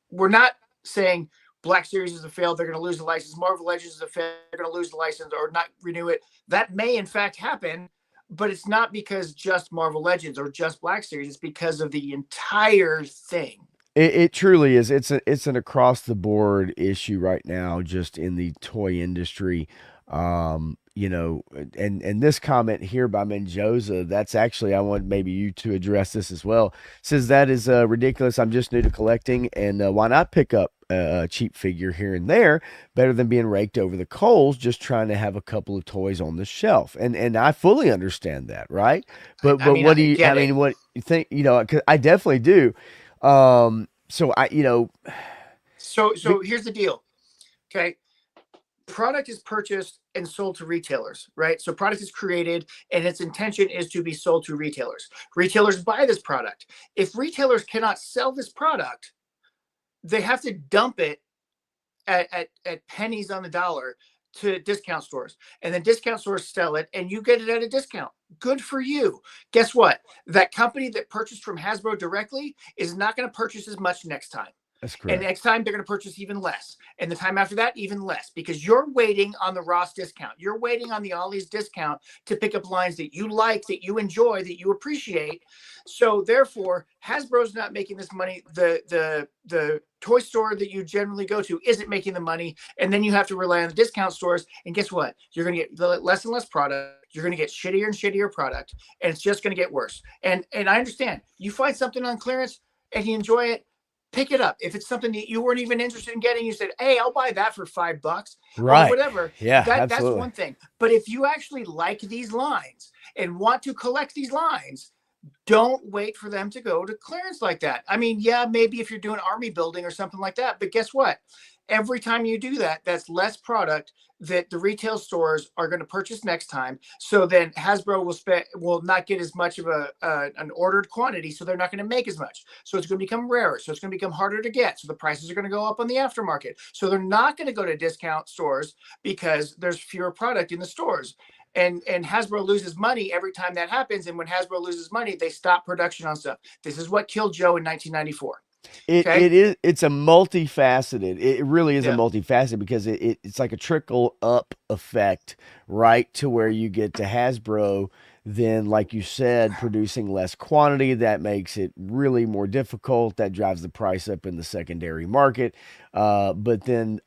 we're not saying Black Series is a fail, they're going to lose the license. Marvel Legends is a fail, they're going to lose the license or not renew it. That may in fact happen, but it's not because just Marvel Legends or just Black Series. It's because of the entire thing. It truly is. It's an across the board issue right now, just in the toy industry. And this comment here by Menjoza, that's actually, I want maybe you to address this as well. Says that is ridiculous. I'm just new to collecting, and why not pick up a cheap figure here and there, better than being raked over the coals just trying to have a couple of toys on the shelf. And I fully understand that, right? But I mean, what do I you? get I it. mean, what you think? 'Cause I definitely do. So So here's the deal. Okay. Product is purchased and sold to retailers, right? So product is created and its intention is to be sold to retailers. Retailers buy this product. If retailers cannot sell this product, they have to dump it at pennies on the dollar to discount stores. And then discount stores sell it and you get it at a discount. Good for you. Guess what? That company that purchased from Hasbro directly is not going to purchase as much next time. That's And correct. next time they're going to purchase even less. And the time after that, even less, because you're waiting on the Ross discount. You're waiting on the Ollie's discount to pick up lines that you like, that you enjoy, that you appreciate. So therefore, Hasbro's not making this money. The toy store that you generally go to isn't making the money. And then you have to rely on the discount stores. And guess what? You're going to get less and less product. You're going to get shittier and shittier product. And it's just going to get worse. And I understand. You find something on clearance and you enjoy it, pick it up. If it's something that you weren't even interested in getting, you said, "Hey, I'll buy that for $5 or Right. whatever." Yeah, That's absolutely. one thing. But if you actually like these lines and want to collect these lines, don't wait for them to go to clearance like that. I mean, yeah, maybe if you're doing army building or something like that, but guess what? Every time you do that, that's less product that the retail stores are going to purchase next time. So then Hasbro will not get as much of an ordered quantity, so they're not going to make as much. So it's going to become rarer. So it's going to become harder to get. So the prices are going to go up on the aftermarket. So they're not going to go to discount stores because there's fewer product in the stores. And Hasbro loses money every time that happens. And when Hasbro loses money, they stop production on stuff. This is what killed Joe in 1994. Okay. It's a multifaceted. It really is a Yeah. multifaceted because it's like a trickle up effect, right? To where you get to Hasbro, then like you said, producing less quantity that makes it really more difficult. That drives the price up in the secondary market. But then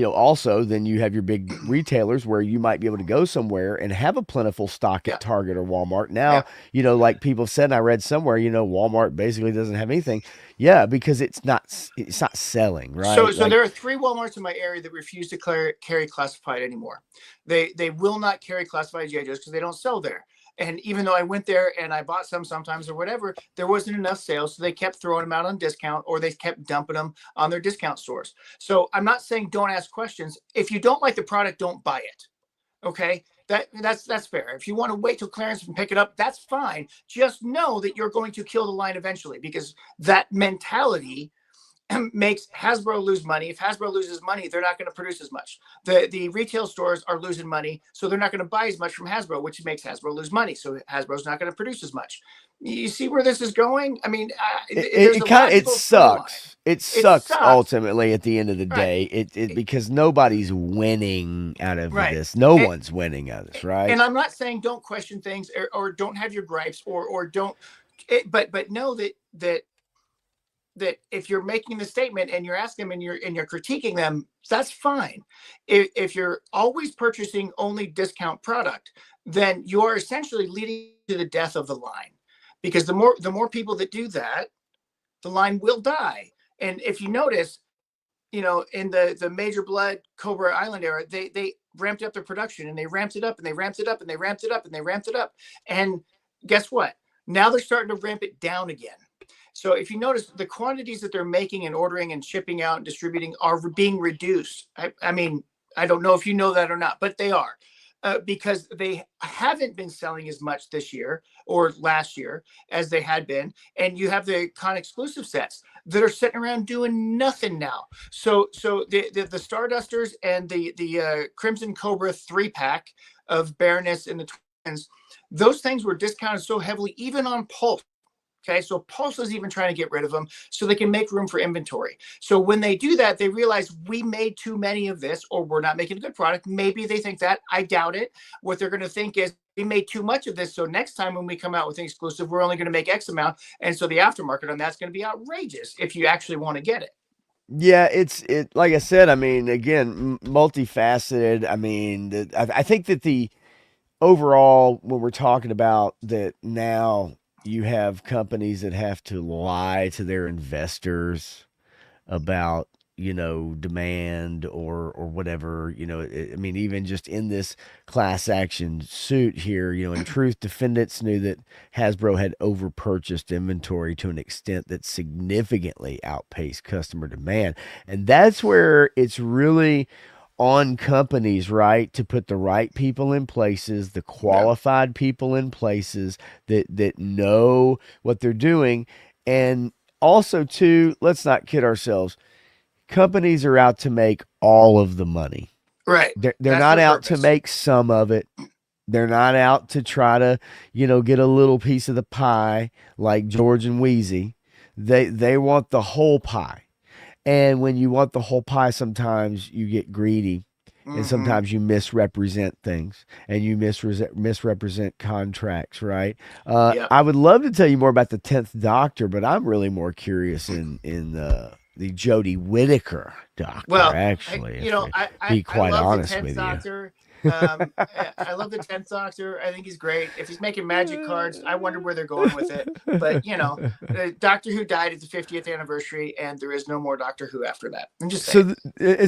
also then you have your big retailers where you might be able to go somewhere and have a plentiful stock Yeah. at Target or Walmart. Now, Yeah. like people have said, and I read somewhere, Walmart basically doesn't have anything. Yeah, because it's not selling, So, right? so Like, there are three Walmarts in my area that refuse to carry classified anymore. They will not carry classified GI Joes because they don't sell there. And even though I went there and I bought some sometimes or whatever, there wasn't enough sales, so they kept throwing them out on discount or they kept dumping them on their discount stores. So I'm not saying don't ask questions. If you don't like the product, don't buy it. Okay, that's fair. If you want to wait till clearance and pick it up, that's fine. Just know that you're going to kill the line eventually, because that mentality makes Hasbro lose money. If Hasbro loses money, they're not going to produce as much. The retail stores are losing money, so they're not going to buy as much from Hasbro, which makes Hasbro lose money. So Hasbro's not going to produce as much. You see where this is going? I mean, there's a it logical through line. sucks. It It sucks sucks, ultimately at the end of the right? day. It because nobody's winning out of Right. this. No And, one's winning out of this, right? and I'm not saying don't question things or don't have your gripes or don't, but know that if you're making the statement and you're asking them and you're critiquing them, that's fine. If you're always purchasing only discount product, then you are essentially leading to the death of the line, because the more people that do that, the line will die. And if you notice, in the Major Blood Cobra Island era, they ramped up their production and they ramped it up and they ramped it up and they ramped it up and they ramped it up. And guess what? Now they're starting to ramp it down again. So if you notice, the quantities that they're making and ordering and shipping out and distributing are being reduced. I mean, I don't know if you know that or not, but they are. Because they haven't been selling as much this year or last year as they had been. And you have the con exclusive sets that are sitting around doing nothing now. So the Stardusters and the Crimson Cobra 3-pack of Baroness and the Twins, those things were discounted so heavily, even on Pulse. Okay, so Pulse is even trying to get rid of them so they can make room for inventory. So when they do that, they realize we made too many of this, or we're not making a good product. Maybe they think that. I doubt it. What they're going to think is we made too much of this. So next time when we come out with an exclusive, we're only going to make X amount. And so the aftermarket on that's going to be outrageous if you actually want to get it. Yeah, it like I said. I mean, again, multifaceted. I mean, I think that the overall, when we're talking about that now, you have companies that have to lie to their investors about demand or whatever. I mean, even just in this class action suit here, in truth, defendants knew that Hasbro had overpurchased inventory to an extent that significantly outpaced customer demand, and that's where it's really on companies, right, to put the right people in places, the Yeah. qualified people in places that know what they're doing. And also, too, let's not kid ourselves. Companies are out to make all of the money. Right. They're That's not their out to purpose. make some of it. They're not out to try to, get a little piece of the pie like George and Wheezy. They want the whole pie. And when you want the whole pie, sometimes you get greedy and Mm-hmm. sometimes you misrepresent things and you misrepresent contracts, right? Yep. I would love to tell you more about the 10th Doctor, but I'm really more curious in the Jodie Whittaker Doctor, Well, actually, you if know, we I be I quite love the honest tenth with you. Doctor. I love the tenth Doctor. I think he's great. If he's making magic cards, I wonder where they're going with it. But you know, Doctor Who died at the 50th anniversary, and there is no more Doctor Who after that. I'm just saying.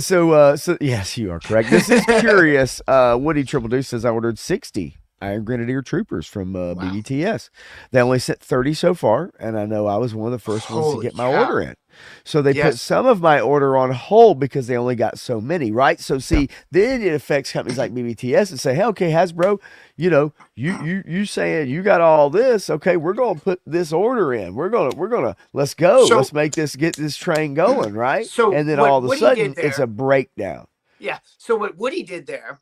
So yes, you are correct. This is curious. Woody Triple Deuce says I ordered 60 Iron Grenadier Troopers from Wow. BBTS. They only sent 30 so far, and I know I was one of the first ones to Holy get my order cow. in. So they put Yes. some of my order on hold because they only got so many, right? So Yep. see, then it affects companies like BBTS and say, "Hey, okay, Hasbro, you saying you got all this? Okay, we're gonna put this order in. We're gonna let's go. Let's So make this get this train going, right?" so And then all what of a Woody sudden, did it's a there, breakdown. yeah. So what Woody did there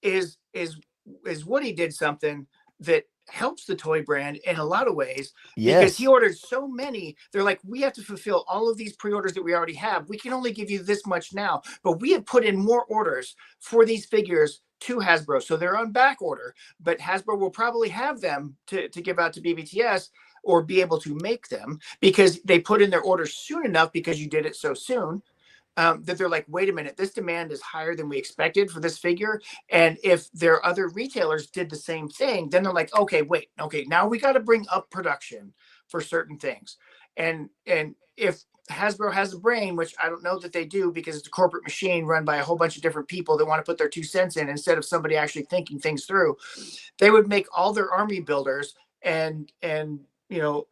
is is is Woody did something that helps the toy brand in a lot of ways because he Yes, ordered so many. They're like, we have to fulfill all of these pre-orders that we already have. We can only give you this much now, but we have put in more orders for these figures to Hasbro, so they're on back order. But Hasbro will probably have them to give out to BBTS or be able to make them because they put in their orders soon enough because you did it so soon, that they're like, wait a minute, this demand is higher than we expected for this figure. And if their other retailers did the same thing, then they're like, okay, wait, okay, now we got to bring up production for certain things. And if Hasbro has a brain, which I don't know that they do because it's a corporate machine run by a whole bunch of different people that want to put their 2 cents in instead of somebody actually thinking things through, they would make all their army builders and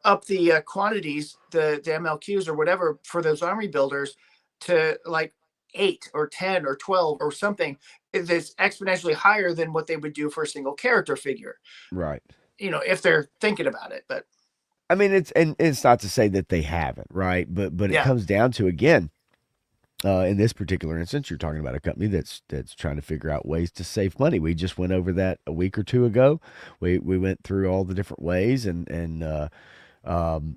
up the quantities, the MLQs or whatever for those army builders to like 8 or 10 or 12 or something that's exponentially higher than what they would do for a single character figure, right. if they're thinking about it. But I mean, it's not to say that they haven't, right? But it yeah. comes down to again, in this particular instance, you're talking about a company that's trying to figure out ways to save money. We just went over that a week or two ago. We went through all the different ways and um,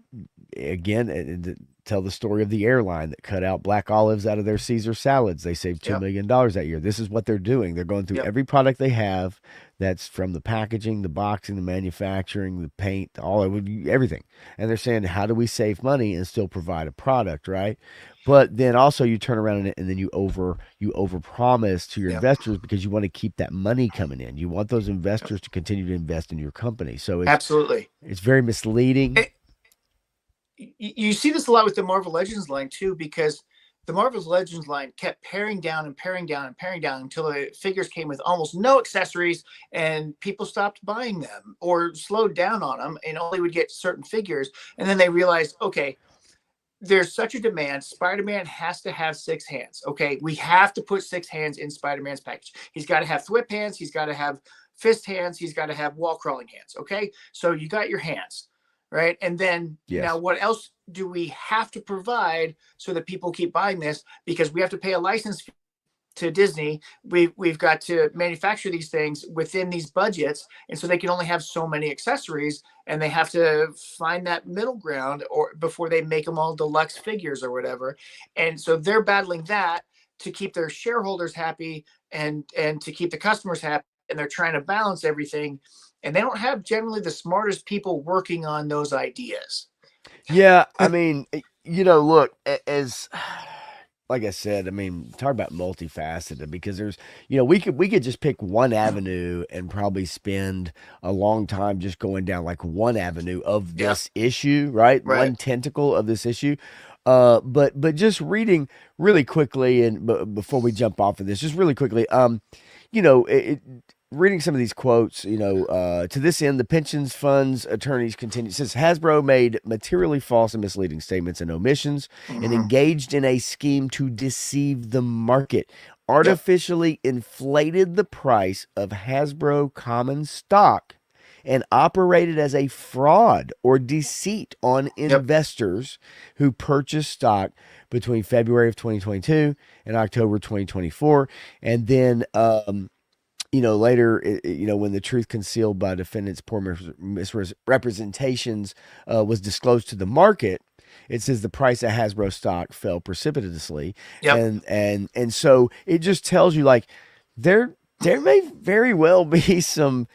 again, tell the story of the airline that cut out black olives out of their Caesar salads. They saved $2 Yep. million that year. This is what they're doing. They're going through Yep. every product they have. That's from the packaging, the boxing, the manufacturing, the paint, all of it, everything. And they're saying, how do we save money and still provide a product, right? But then also you turn around and then you over promise to your Yep. investors because you want to keep that money coming in. You want those Yep. investors to continue to invest in your company. So Absolutely. it's very misleading. You see this a lot with the Marvel Legends line too, because the Marvel Legends line kept paring down and paring down and paring down until the figures came with almost no accessories, and people stopped buying them or slowed down on them and only would get certain figures. And then they realized, okay, there's such a demand. Spider-Man has to have 6 hands. Okay, we have to put 6 hands in Spider-Man's package. He's got to have thwip hands. He's got to have fist hands. He's got to have wall crawling hands. Okay, so you got your hands, right? And then now, Yes. what else do we have to provide so that people keep buying this? Because we have to pay a license to Disney. We've got to manufacture these things within these budgets, and so they can only have so many accessories, and they have to find that middle ground or before they make them all deluxe figures or whatever. And so they're battling that to keep their shareholders happy and to keep the customers happy, and they're trying to balance everything. And they don't have generally the smartest people working on those ideas. Yeah, I mean, look, as like I said, I mean, talk about multifaceted because there's, we could just pick one avenue and probably spend a long time just going down like one avenue of Yeah, this issue, right? right. One tentacle of this issue. But just reading really quickly and before we jump off of this, just really quickly, you know, it, reading some of these quotes, to this end, the pensions funds attorneys continue. Says Hasbro made materially false and misleading statements and omissions and Mm-hmm. engaged in a scheme to deceive the market, Yep. artificially inflated the price of Hasbro common stock, and operated as a fraud or deceit on Yep. investors who purchased stock between February of 2022 and October 2024. And then, later, when the truth concealed by defendants' poor misrepresentations was disclosed to the market, It says the price of Hasbro stock fell precipitously, Yep. and so it just tells you like there may very well be some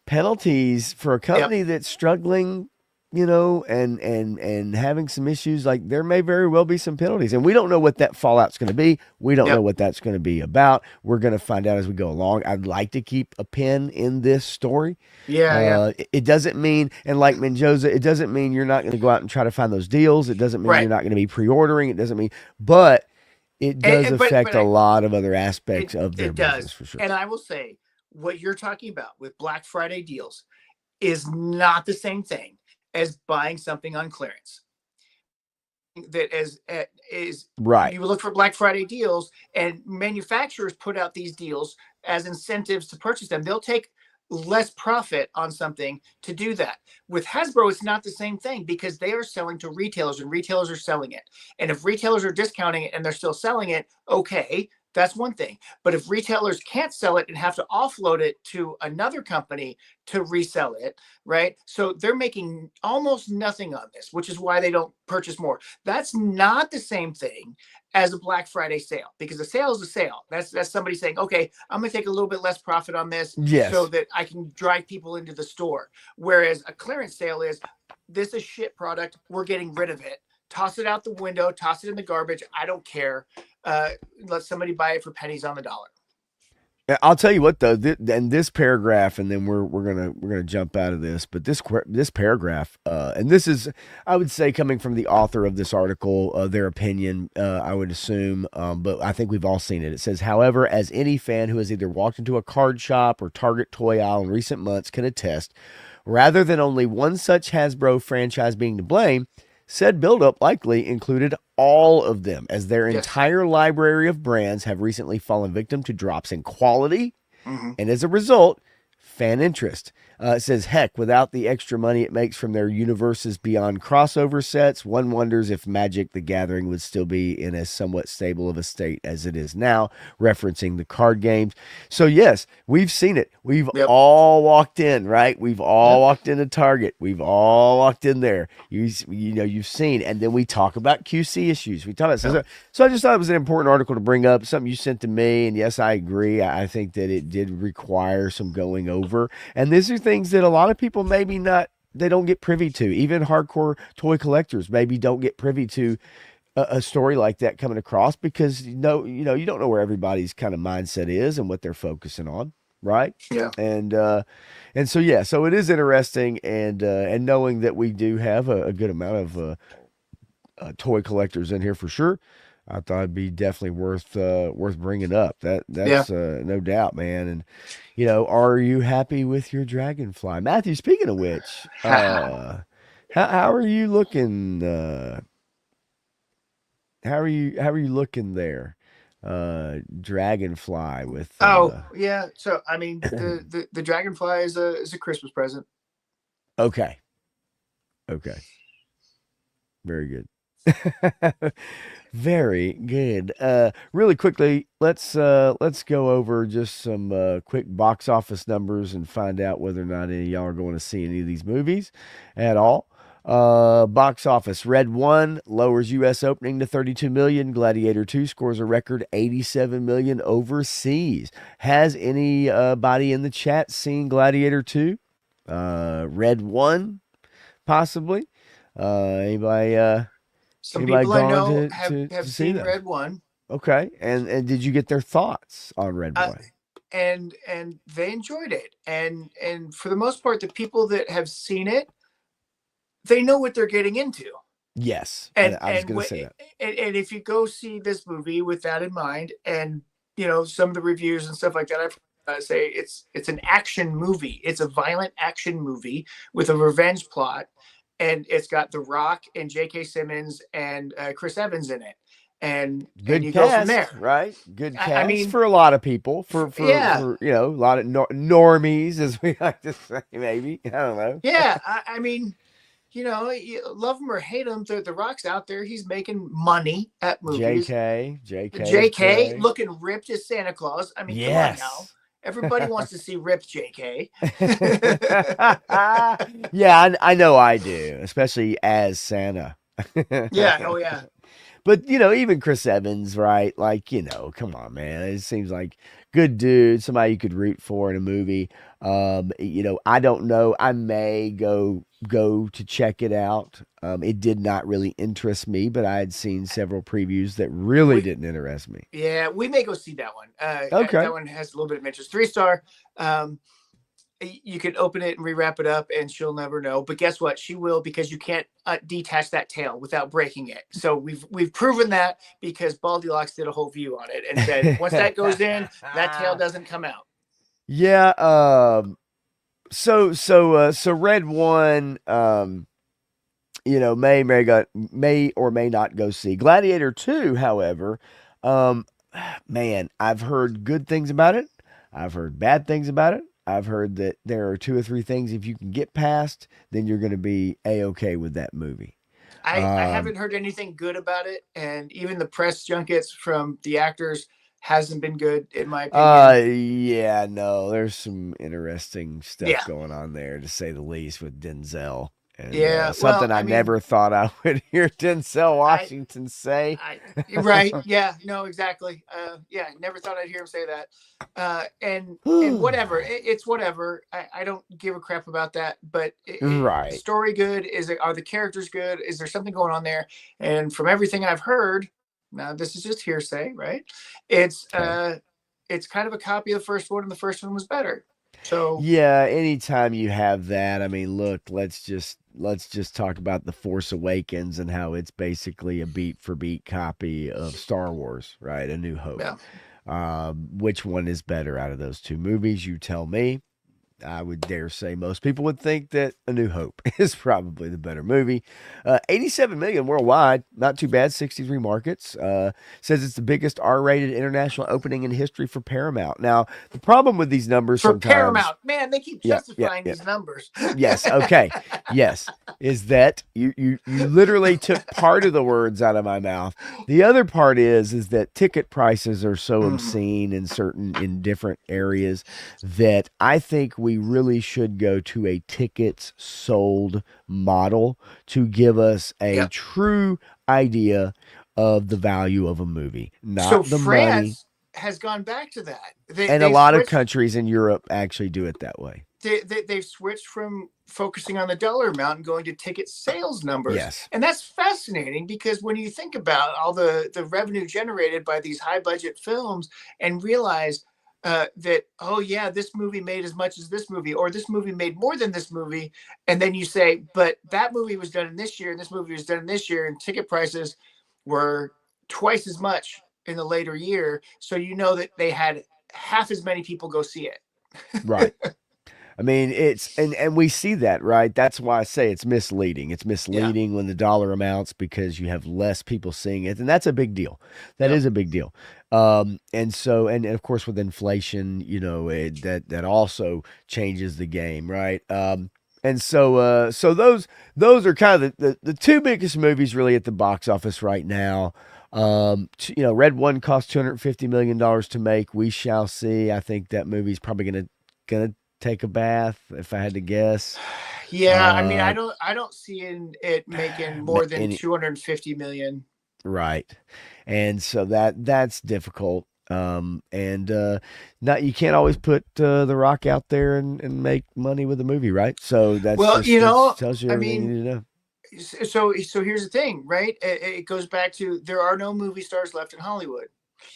penalties for a Yep. company that's struggling, and having some issues. Like there may very well be some penalties, and we don't know what that fallout's going to be. We don't know Yep. what that's going to be about. We're going to find out as we go along. I'd like to keep a pin in this story. Yeah. Yeah. It doesn't mean, and like Menjoza, it doesn't mean you're not going to go out and try to find those deals. It doesn't mean Right. you're not going to be pre-ordering. It doesn't mean, but it does But affect a lot of other it aspects of their it business does. for sure. And I will say, what you're talking about with Black Friday deals is not the same thing as buying something on clearance. That is Right. you look for Black Friday deals, and manufacturers put out these deals as incentives to purchase them. They'll take less profit on something to do that. With Hasbro, it's not the same thing because they are selling to retailers and retailers are selling it. And if retailers are discounting it and they're still selling it, okay, that's one thing. But if retailers can't sell it and have to offload it to another company to resell it, right? So they're making almost nothing on this, which is why they don't purchase more. That's not the same thing as a Black Friday sale, because a sale is a sale. That's somebody saying, okay, I'm going to take a little bit less profit on this so Yes. that I can drive people into the store. Whereas a clearance sale is, this is shit product. We're getting rid of it. Toss it out the window. Toss it in the garbage. I don't care. Let somebody buy it for pennies on the dollar. I'll tell you what though, and this paragraph, and then we're gonna jump out of this, but this paragraph, and this is, I would say, coming from the author of this article, their opinion, I would assume, but I think we've all seen it. It says, however, as any fan who has either walked into a card shop or Target toy aisle in recent months can attest, rather than only one such Hasbro franchise being to blame, said buildup likely included all of them, as their Yes. entire library of brands have recently fallen victim to drops in quality, Mm-hmm. and as a result, fan interest. It says, heck, without the extra money it makes from their universes beyond crossover sets, one wonders if Magic the Gathering would still be in as somewhat stable of a state as it is now, referencing the card games. So, yes, we've seen it. We've Yep. all walked in, right? We've all Yep. walked into Target. We've all walked in there. You've seen, and then we talk about QC issues. We talk about so I just thought it was an important article to bring up, something you sent to me, and yes, I agree. I think that it did require some going over, and these are things that a lot of people maybe not, they don't get privy to. Even hardcore toy collectors maybe don't get privy to a story like that coming across, because you don't know where everybody's kind of mindset is and what they're focusing on, right? Yeah. And so yeah, so it is interesting, and knowing that we do have a good amount of toy collectors in here for sure. I thought it'd be definitely worth bringing up. Yeah. That's no doubt, man. And are you happy with your dragonfly, Matthew? Speaking of which, how are you looking? How are you looking there? Dragonfly with Oh yeah. So I mean, the dragonfly is a Christmas present. okay, okay, very good. Very good. Really quickly, let's go over just some quick box office numbers and find out whether or not any of y'all are going to see any of these movies at all. Box office: Red 1 lowers U.S. opening to 32 million. Gladiator 2 scores a record 87 million overseas. Has anybody in the chat seen Gladiator 2? Red 1, possibly. Anybody? Some Anybody people I gone know to have see seen that? Red One, Okay, and did you get their thoughts on Red uh, Boy? and they enjoyed it. And for the most part, the people that have seen it, they know what they're getting into. Yes, And I was and going to say that. and if you go see this movie with that in mind, and some of the reviews and stuff like that, I've say it's an action movie. It's a violent action movie with a revenge plot, and it's got The Rock and J.K. Simmons and Chris Evans in it, and Good you go from cast, there. right? Good I cast mean, for a lot of people, yeah, for a lot of normies, as we like to say, maybe. I don't know. yeah. I mean, you love him or hate him, the Rock's out there. He's making money at movies. JK is JK great. looking ripped as Santa Claus. I mean, come on now. Yes. Everybody wants to see ripped JK. Yeah, I know I do, especially as Santa. Yeah. Oh yeah. But even Chris Evans, right? Like, come on, man. It seems like good dude, somebody you could root for in a movie. I don't know. I may go to check it out. It did not really interest me, but I had seen several previews that really We didn't interest me. Yeah, we may go see that one. Okay. That one has a little bit of interest. 3 star. Um, you can open it and rewrap it up, and she'll never know. But guess what? She will, because you can't detach that tail without breaking it. So we've proven that, because Baldy Locks did a whole view on it and said once that goes in, that tail doesn't come out. Yeah. So Red One. May or may not go see Gladiator 2. However, um, man, I've heard good things about it. I've heard bad things about it. I've heard that there are two or three things if you can get past, then you're going to be a-okay with that movie. I Um, haven't heard anything good about it, and even the press junkets from the actors hasn't been good, in my opinion. yeah, no, there's some interesting stuff Yeah, going on there, to say the least, with Denzel. And yeah. Well, something I I mean, never thought I would hear Denzel I Washington say. I right, yeah, no, exactly. Yeah, never thought I'd hear him say that. And whatever, it's whatever. I don't give a crap about that. But Right. story good? Are the characters good? Is there something going on there? And from everything I've heard, now this is just hearsay, right? It's Okay. uh, it's kind of a copy of the first one, and the first one was better. So Yeah, anytime you have that, I mean, look, let's just talk about The Force Awakens and how it's basically a beat for beat copy of Star Wars, right? A New Hope. yeah. Which one is better out of those two movies? You tell me. I would dare say most people would think that A New Hope is probably the better movie. 87 million worldwide, not too bad. 63 markets. Says it's the biggest R-rated international opening in history for Paramount. Now, the problem with these numbers For sometimes, Paramount, man, they keep yeah, yeah, justifying yeah. these numbers. Yes, okay. Yes. Is that you literally took part of the words out of my mouth. The other part is that ticket prices are so Mhm. obscene in different areas that I think we really should go to a tickets sold model to give us a Yep. true idea of the value of a movie, So not the money. France has gone back to that. And a They've lot of switched. countries in Europe actually do it that way. They've switched from focusing on the dollar amount and going to ticket sales numbers, Yes. and that's fascinating, because when you think about all the revenue generated by these high budget films, and realize that, oh yeah, this movie made as much as this movie, or this movie made more than this movie, and then you say, but that movie was done in this year, and this movie was done in this year, and ticket prices were twice as much in the later year, so you know that they had half as many people go see it. Right. I mean, and we see that, right? That's why I say it's misleading. It's Yeah. misleading when the dollar amounts, because you have less people seeing it, and that's a big deal. That Yep. is a big deal. And so, and of course, with inflation, that also changes the game, right? And so those are kind of the two biggest movies really at the box office right now. Red One cost $250 million to make. We shall see. I think that movie's probably gonna take a bath, if I had to guess. Yeah, I mean, Uh, I don't see it making more than any 250 million. right, and so that's difficult. And not you can't always put The Rock out there and make money with a movie, right? So Well, that's tells you I everything you mean, need to know. so here's the thing, right? It goes back to, there are no movie stars left in Hollywood,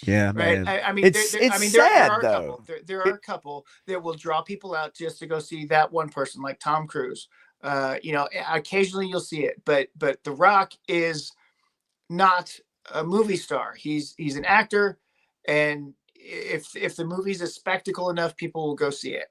Yeah, right? man. I mean, It's there sad are a though. couple. There are It a couple that will draw people out just to go see that one person, like Tom Cruise. Occasionally you'll see it, but The Rock is not a movie star. He's an actor, and if the movie's a spectacle enough, people will go see it.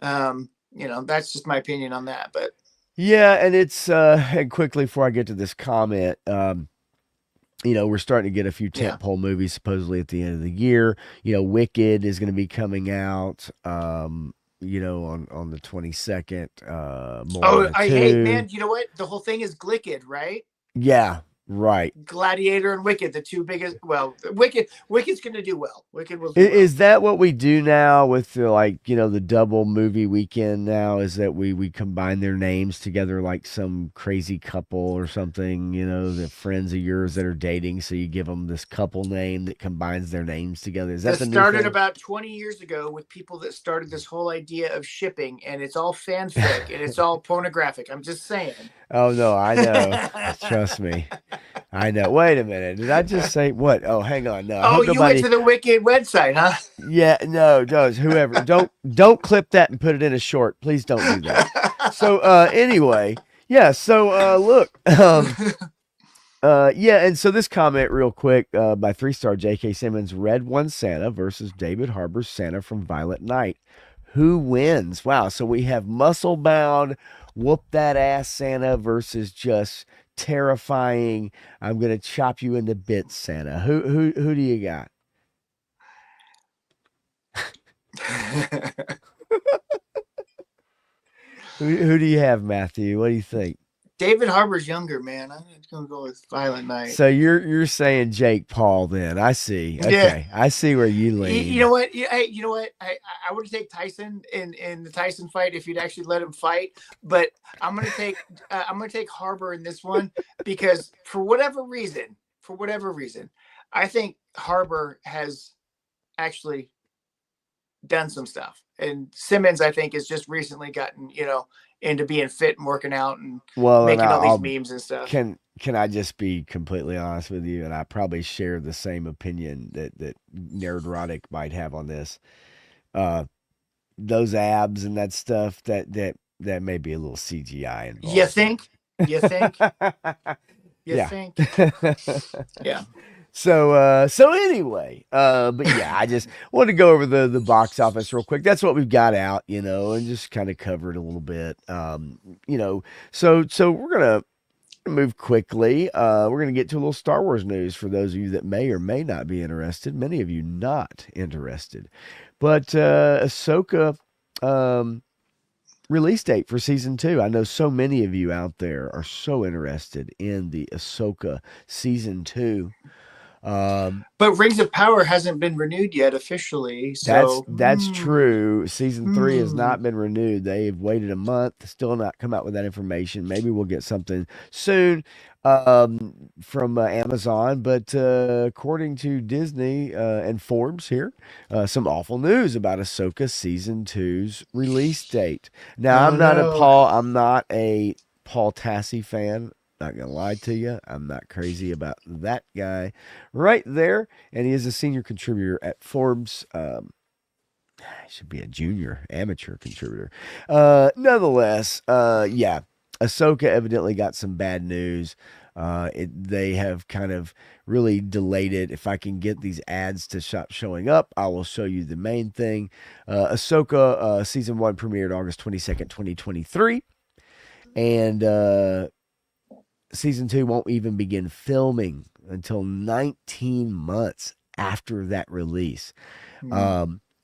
That's just my opinion on that. But Yeah, and it's and quickly before I get to this comment, we're starting to get a few yeah. tentpole movies supposedly at the end of the year. Wicked is going to be coming out. On the 22nd. Oh, Moana hey 2. man, you know what? The whole thing is Glicked, right? Yeah, Right. Gladiator and Wicked, the two biggest. Well, Wicked's going to do well. Wicked will do well. Is that what we do now with the, like, the double movie weekend now? Is that we combine their names together like some crazy couple or something, the friends of yours that are dating, so you give them this couple name that combines their names together. Is that This the new started thing? about 20 years ago with people that started this whole idea of shipping, and it's all fanfic and it's all pornographic. I'm just saying. Oh no, I know. Trust me. I know. Wait a minute. Did I just say what? Oh, hang on. No, I Oh, hope you went nobody. to the Wicked website, huh? Yeah, no, does whoever. Don't clip that and put it in a short. Please don't do that. So anyway, yeah, so look, yeah, and so this comment real quick by 3-star J.K. Simmons: Red One Santa versus David Harbour's Santa from Violent Night. Who wins? Wow, so we have muscle bound, whoop that ass Santa versus just terrifying, I'm gonna chop you into bits Santa. Who do you got? Who do you have, Matthew? What do you think? David Harbour's younger, man. I'm just gonna go with Violent Night. So you're saying Jake Paul then? I see. Yeah. Okay, I see where you You lean. know what? You know what? I would take Tyson in the Tyson fight if you'd actually let him fight. But I'm gonna take Harbour in this one because for whatever reason, I think Harbour has actually done some stuff, and Simmons I think has just recently gotten into being fit and working out and Well, and making all these I'll memes and stuff. can I just be completely honest with you? And I probably share the same opinion that Nerdrotic might have on this. Uh, those abs and that stuff that may be a little CGI You involved. think? You think? You Yeah. think? Yeah. So anyway, but yeah, I just wanted to go over the box office real quick. That's what we've got out, and just kind of cover it a little bit. So we're gonna move quickly. We're gonna get to a little Star Wars news for those of you that may or may not be interested. Many of you not interested, but Ahsoka. Release date for season 2. I know so many of you out there are so interested in the Ahsoka season 2. But Rings of Power hasn't been renewed yet officially, so That's true. Season 3 has not been renewed. They've waited a month, still not come out with that information. Maybe we'll get something soon from Amazon. But according to Disney and Forbes here, some awful news about Ahsoka season 2's release date. Now, oh no. I'm not a Paul Tassi fan. Not gonna lie to you, I'm not crazy about that guy right there, and he is a senior contributor at Forbes. Should be a junior amateur contributor. Nonetheless, yeah, Ahsoka evidently got some bad news. They have kind of really delayed it. If I can get these ads to stop showing up, I will show you the main thing. Ahsoka season 1 premiered August 22nd, 2023, and season 2 won't even begin filming until 19 months after that release.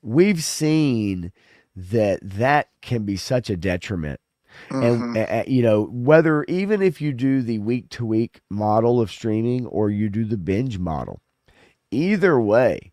We've seen that can be such a detriment. And whether even if you do the week to week model of streaming or you do the binge model, either way,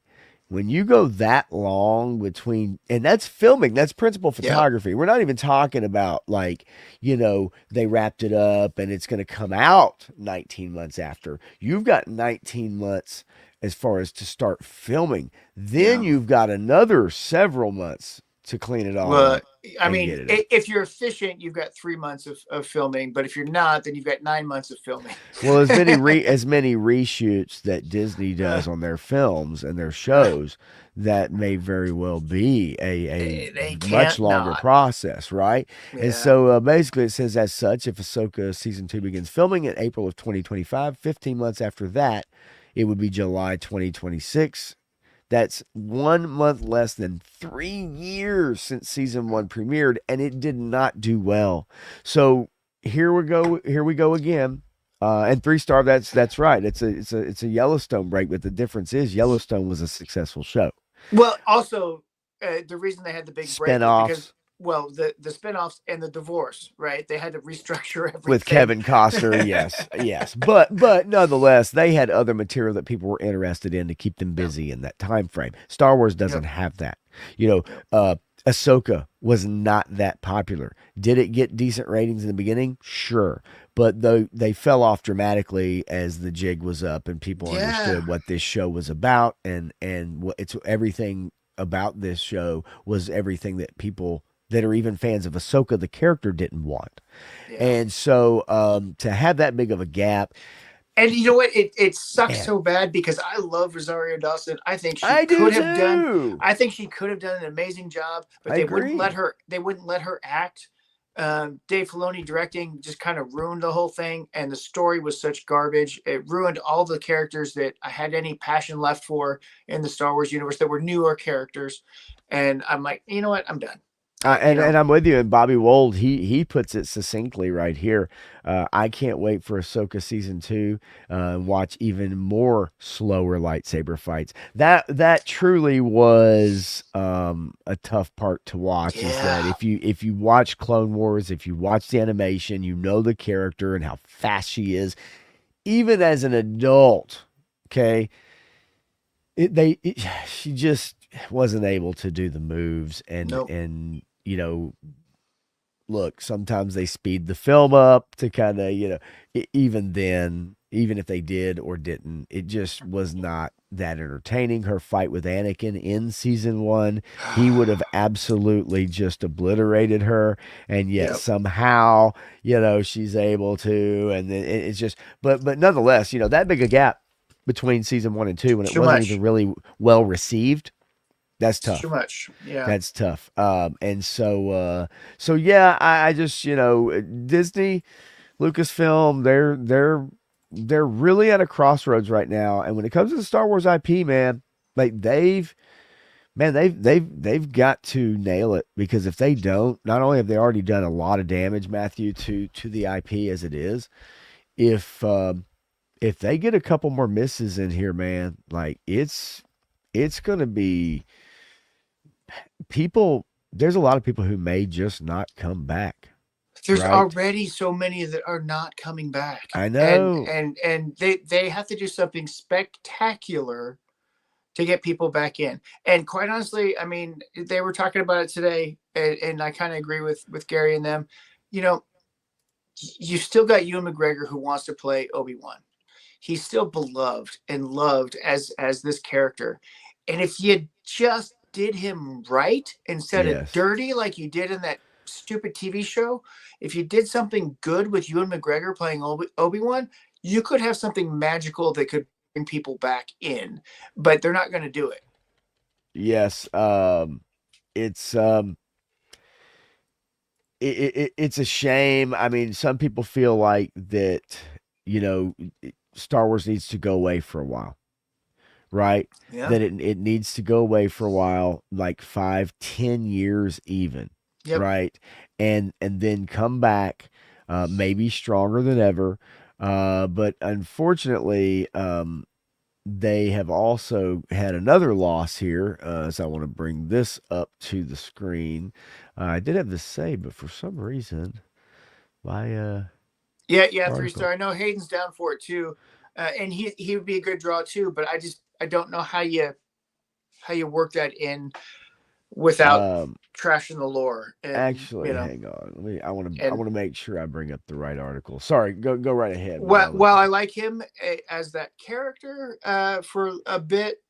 when you go that long between, and that's filming, that's principal photography. We're not even talking about they wrapped it up and it's going to come out 19 months after. You've got 19 months as far as to start filming. Then you've got another several months to clean it all up. I mean, if you're efficient, you've got 3 months of filming, but if you're not, then you've got 9 months of filming. Well, as many reshoots that Disney does on their films and their shows, that may very well be a much longer process, right? Yeah. And so basically it says as such, if Ahsoka season 2 begins filming in April of 2025, 15 months after that, it would be July 2026. That's 1 month less than 3 years since season 1 premiered, and it did not do well. So here we go again. And 3-star, that's right. It's a Yellowstone break, but the difference is Yellowstone was a successful show. Well, also the reason they had the big break spinoffs. because well, the spinoffs and the divorce, right? They had to restructure With everything. Kevin Costner, yes, yes, but nonetheless, they had other material that people were interested in to keep them Yep. busy in that time frame. Star Wars doesn't Yep. have that. You know, Yep. Ahsoka was not that popular. Did it get decent ratings in the beginning? Sure, but though they fell off dramatically as the jig was up and people Yeah. understood what this show was about, and what it's everything about this show was everything that people that are even fans of Ahsoka, the character, didn't want. Yeah. And so to have that big of a gap, And you know what? It sucks man, so bad because I love Rosario Dawson. I think she I do could have done. too. I think she could have done an amazing job, but I they wouldn't let agree. her. They wouldn't let her act. Dave Filoni directing just kind of ruined the whole thing, and the story was such garbage. It ruined all the characters that I had any passion left for in the Star Wars universe that were newer characters. And I'm like, you know what? I'm done. You And know, I'm with you. And Bobby Wold, he puts it succinctly right here. I can't wait for Ahsoka season 2 and watch even more slower lightsaber fights. That truly was a tough part to watch. Is that yeah, if you watch Clone Wars, if you watch the animation, you know the character and how fast she is. Even as an adult, okay, she just wasn't able to do the moves nope. and look, sometimes they speed the film up to kind of, even then, even if they did or didn't, it just was not that entertaining. Her fight with Anakin in season 1, he would have absolutely just obliterated her. And yet Yep, somehow, she's able to. And then it's just, but nonetheless, that big a gap between season 1 and 2 when it's it too wasn't even much. really well received, that's It's too tough. much. Yeah. That's tough. And so yeah, I just Disney, Lucasfilm, they're really at a crossroads right now. And when it comes to the Star Wars IP, man, like they've got to nail it because if they don't, not only have they already done a lot of damage, Matthew, to the IP as it is, if if they get a couple more misses in here, man, like it's gonna be people. There's a lot of people who may just not come back, There's right? already so many that are not coming back, I and know. they have to do something spectacular to get people back in. And quite honestly, I mean, they were talking about it today, and I kind of agree with Gary and them. You know, you still got Ewan McGregor who wants to play Obi-Wan. He's still beloved and loved as this character. And if you just did him right instead of Yes. dirty like you did in that stupid TV show, if you did something good with Ewan McGregor playing Obi-Wan, you could have something magical that could bring people back in. But they're not going to do it. Yes. It's it's a shame. I mean, some people feel like that, you know, Star Wars needs to go away for a while, right? Yeah. That it needs to go away for a while, like 5, 10 years even, Yep. right? And then come back, maybe stronger than ever. But unfortunately, they have also had another loss here. So I want to bring this up to the screen. I did have this save, but for some reason, my Yeah, yeah, three article. star. I know Hayden's down for it too, and he would be a good draw too. But I don't know how you work that in without Um, trashing the lore, and Actually, hang on. I and want to make sure I bring up the right article. Sorry, go right ahead while I look while this I up. like him as that character for a bit,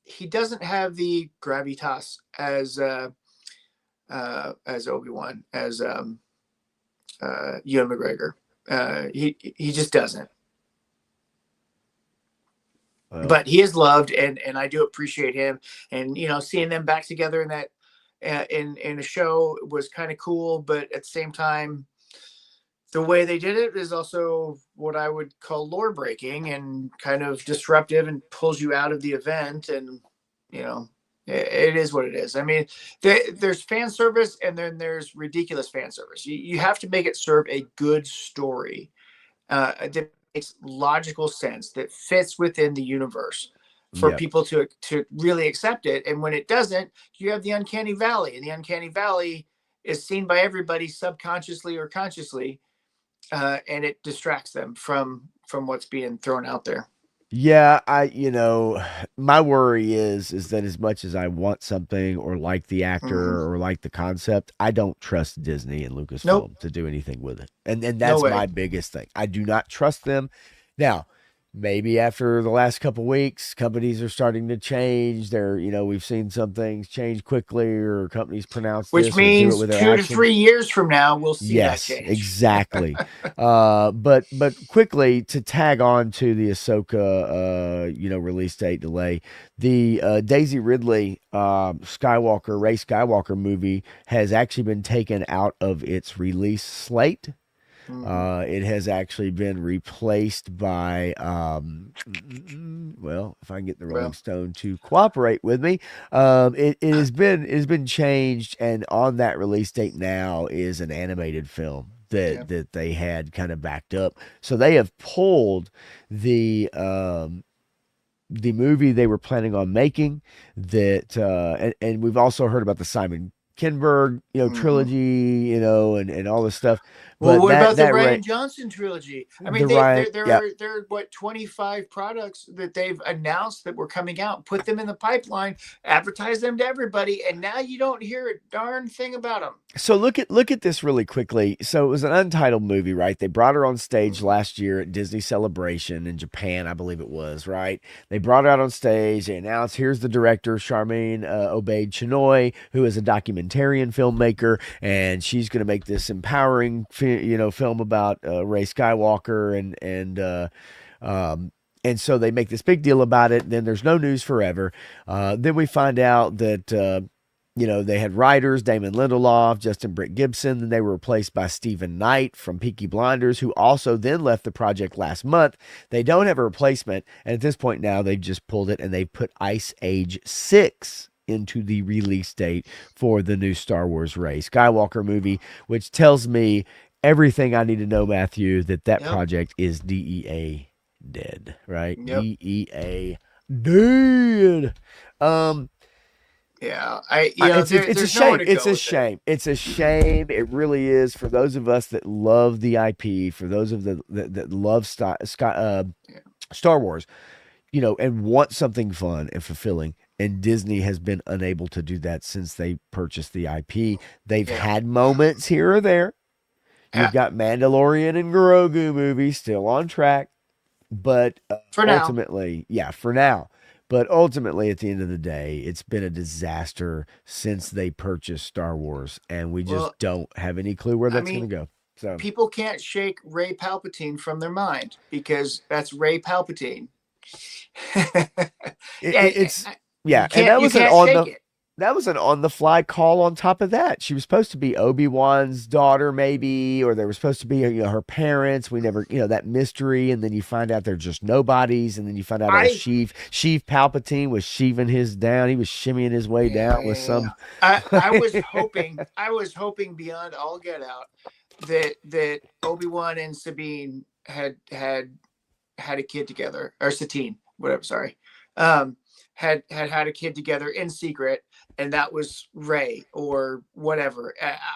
he doesn't have the gravitas as Obi-Wan, as Ewan McGregor. He just doesn't. Well, But he is loved, and I do appreciate him. And seeing them back together in that in a show was kind of cool. But at the same time, the way they did it is also what I would call lore breaking and kind of disruptive and pulls you out of the event. And you know, it is what it is. I mean, there's fan service and then there's ridiculous fan service. You have to make it serve a good story that makes logical sense, that fits within the universe for yep. people to really accept it. And when it doesn't, you have the uncanny valley, and the uncanny valley is seen by everybody subconsciously or consciously, and it distracts them from what's being thrown out there. Yeah, my worry is that as much as I want something or like the Mm-hmm. actor or like the concept, I don't trust Disney and Nope, Lucasfilm to do anything with it. And no that's way. my biggest thing. I do not trust them. Now, maybe after the last couple weeks, companies are starting to change. We've seen some things change quickly, or companies pronounce Which this or do it means with their 2 to 3 years from now, we'll see that Yes, change. exactly. But quickly to tag on to the Ahsoka, release date delay, the Daisy Ridley Ray Skywalker movie has actually been taken out of its release slate. Mm-hmm. It has actually been replaced by, well, if I can get the Rolling Well, Stone to cooperate with me, it has been changed, and on that release date now is an animated film yeah. that they had kind of backed up. So they have pulled the movie they were planning on making and we've also heard about the Simon Kinberg, Mm-hmm. trilogy, and all this stuff. Well, But what that about the that Ray, Ryan Johnson trilogy? I mean, the Ryan, yeah. there are what 25 products that they've announced that were coming out, put them in the pipeline, advertise them to everybody, and now you don't hear a darn thing about them. So look at this really quickly. So it was an untitled movie, right? They brought her on stage Mm-hmm. last year at Disney Celebration in Japan, I believe it was, right? They brought her out on stage. They announced, here's the director, Charmaine Obaid Chinoy, who is a documentarian filmmaker, and she's going to make this empowering, film about Ray Skywalker and so they make this big deal about it. And then there's no news forever. Then we find out that they had writers, Damon Lindelof, Justin Britt Gibson, and they were replaced by Stephen Knight from Peaky Blinders, who also then left the project last month. They don't have a replacement, and at this point now they've just pulled it and they put Ice Age 6 into the release date for the new Star Wars Ray Skywalker movie, which tells me everything I need to know, Matthew, that Yep. project is DEA dead, right? Yep. DEA dead. Um, Yeah. it's a There's nowhere shame. to It's go a with it. shame. It's a shame. It really is for those of us that love the IP, for those of that love Yeah. Star Wars, and want something fun and fulfilling. And Disney has been unable to do that since they purchased the IP. They've Yeah. had moments here or there. You've Yeah. got Mandalorian and Grogu movies still on track, but For now. ultimately, yeah, for now. But ultimately, at the end of the day, it's been a disaster since they purchased Star Wars, and we just Well, don't have any clue where I that's going mean, to go. So, people can't shake Ray Palpatine from their mind because that's Ray Palpatine. Yeah, it's yeah, and that you was an can't on shake the it. that was an on the fly call on top of that. She was supposed to be Obi-Wan's daughter, maybe, or they were supposed to be, her parents. We never, that mystery, and then you find out they're just nobodies, and then you find out I Sheev Palpatine was sheaving his down. He was shimmying his way Yeah, down with yeah, yeah. some. I was hoping beyond all get out that Obi-Wan and Sabine had a kid together, or Satine, whatever. Sorry, had a kid together in secret, and that was Ray or whatever.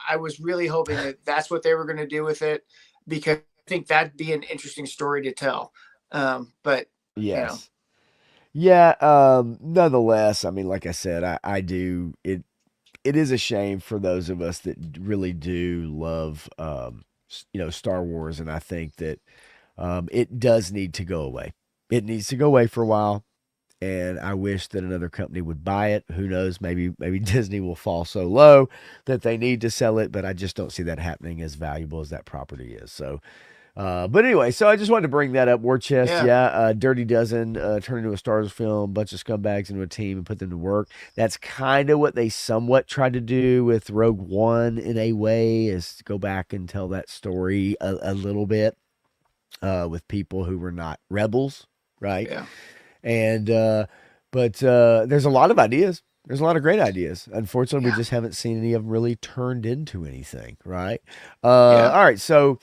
I was really hoping that that's what they were going to do with it, because I think that'd be an interesting story to tell. But you know, Yes. Yeah, nonetheless, I mean, like I said, I do it is a shame for those of us that really do love Star Wars, and I think that it does need to go away. It needs to go away for a while, and I wish that another company would buy it. Who knows? Maybe Disney will fall so low that they need to sell it, but I just don't see that happening as valuable as that property is. So but anyway, so I just wanted to bring that up. War Chest, yeah, yeah. Dirty Dozen turned into a Star Wars film, bunch of scumbags into a team and put them to work. That's kind of what they somewhat tried to do with Rogue One in a way, is to go back and tell that story a little bit with people who were not rebels, right? yeah, And but there's a lot of ideas. There's a lot of great ideas. Unfortunately, we yeah, just haven't seen any of them really turned into anything, right? yeah. All right, so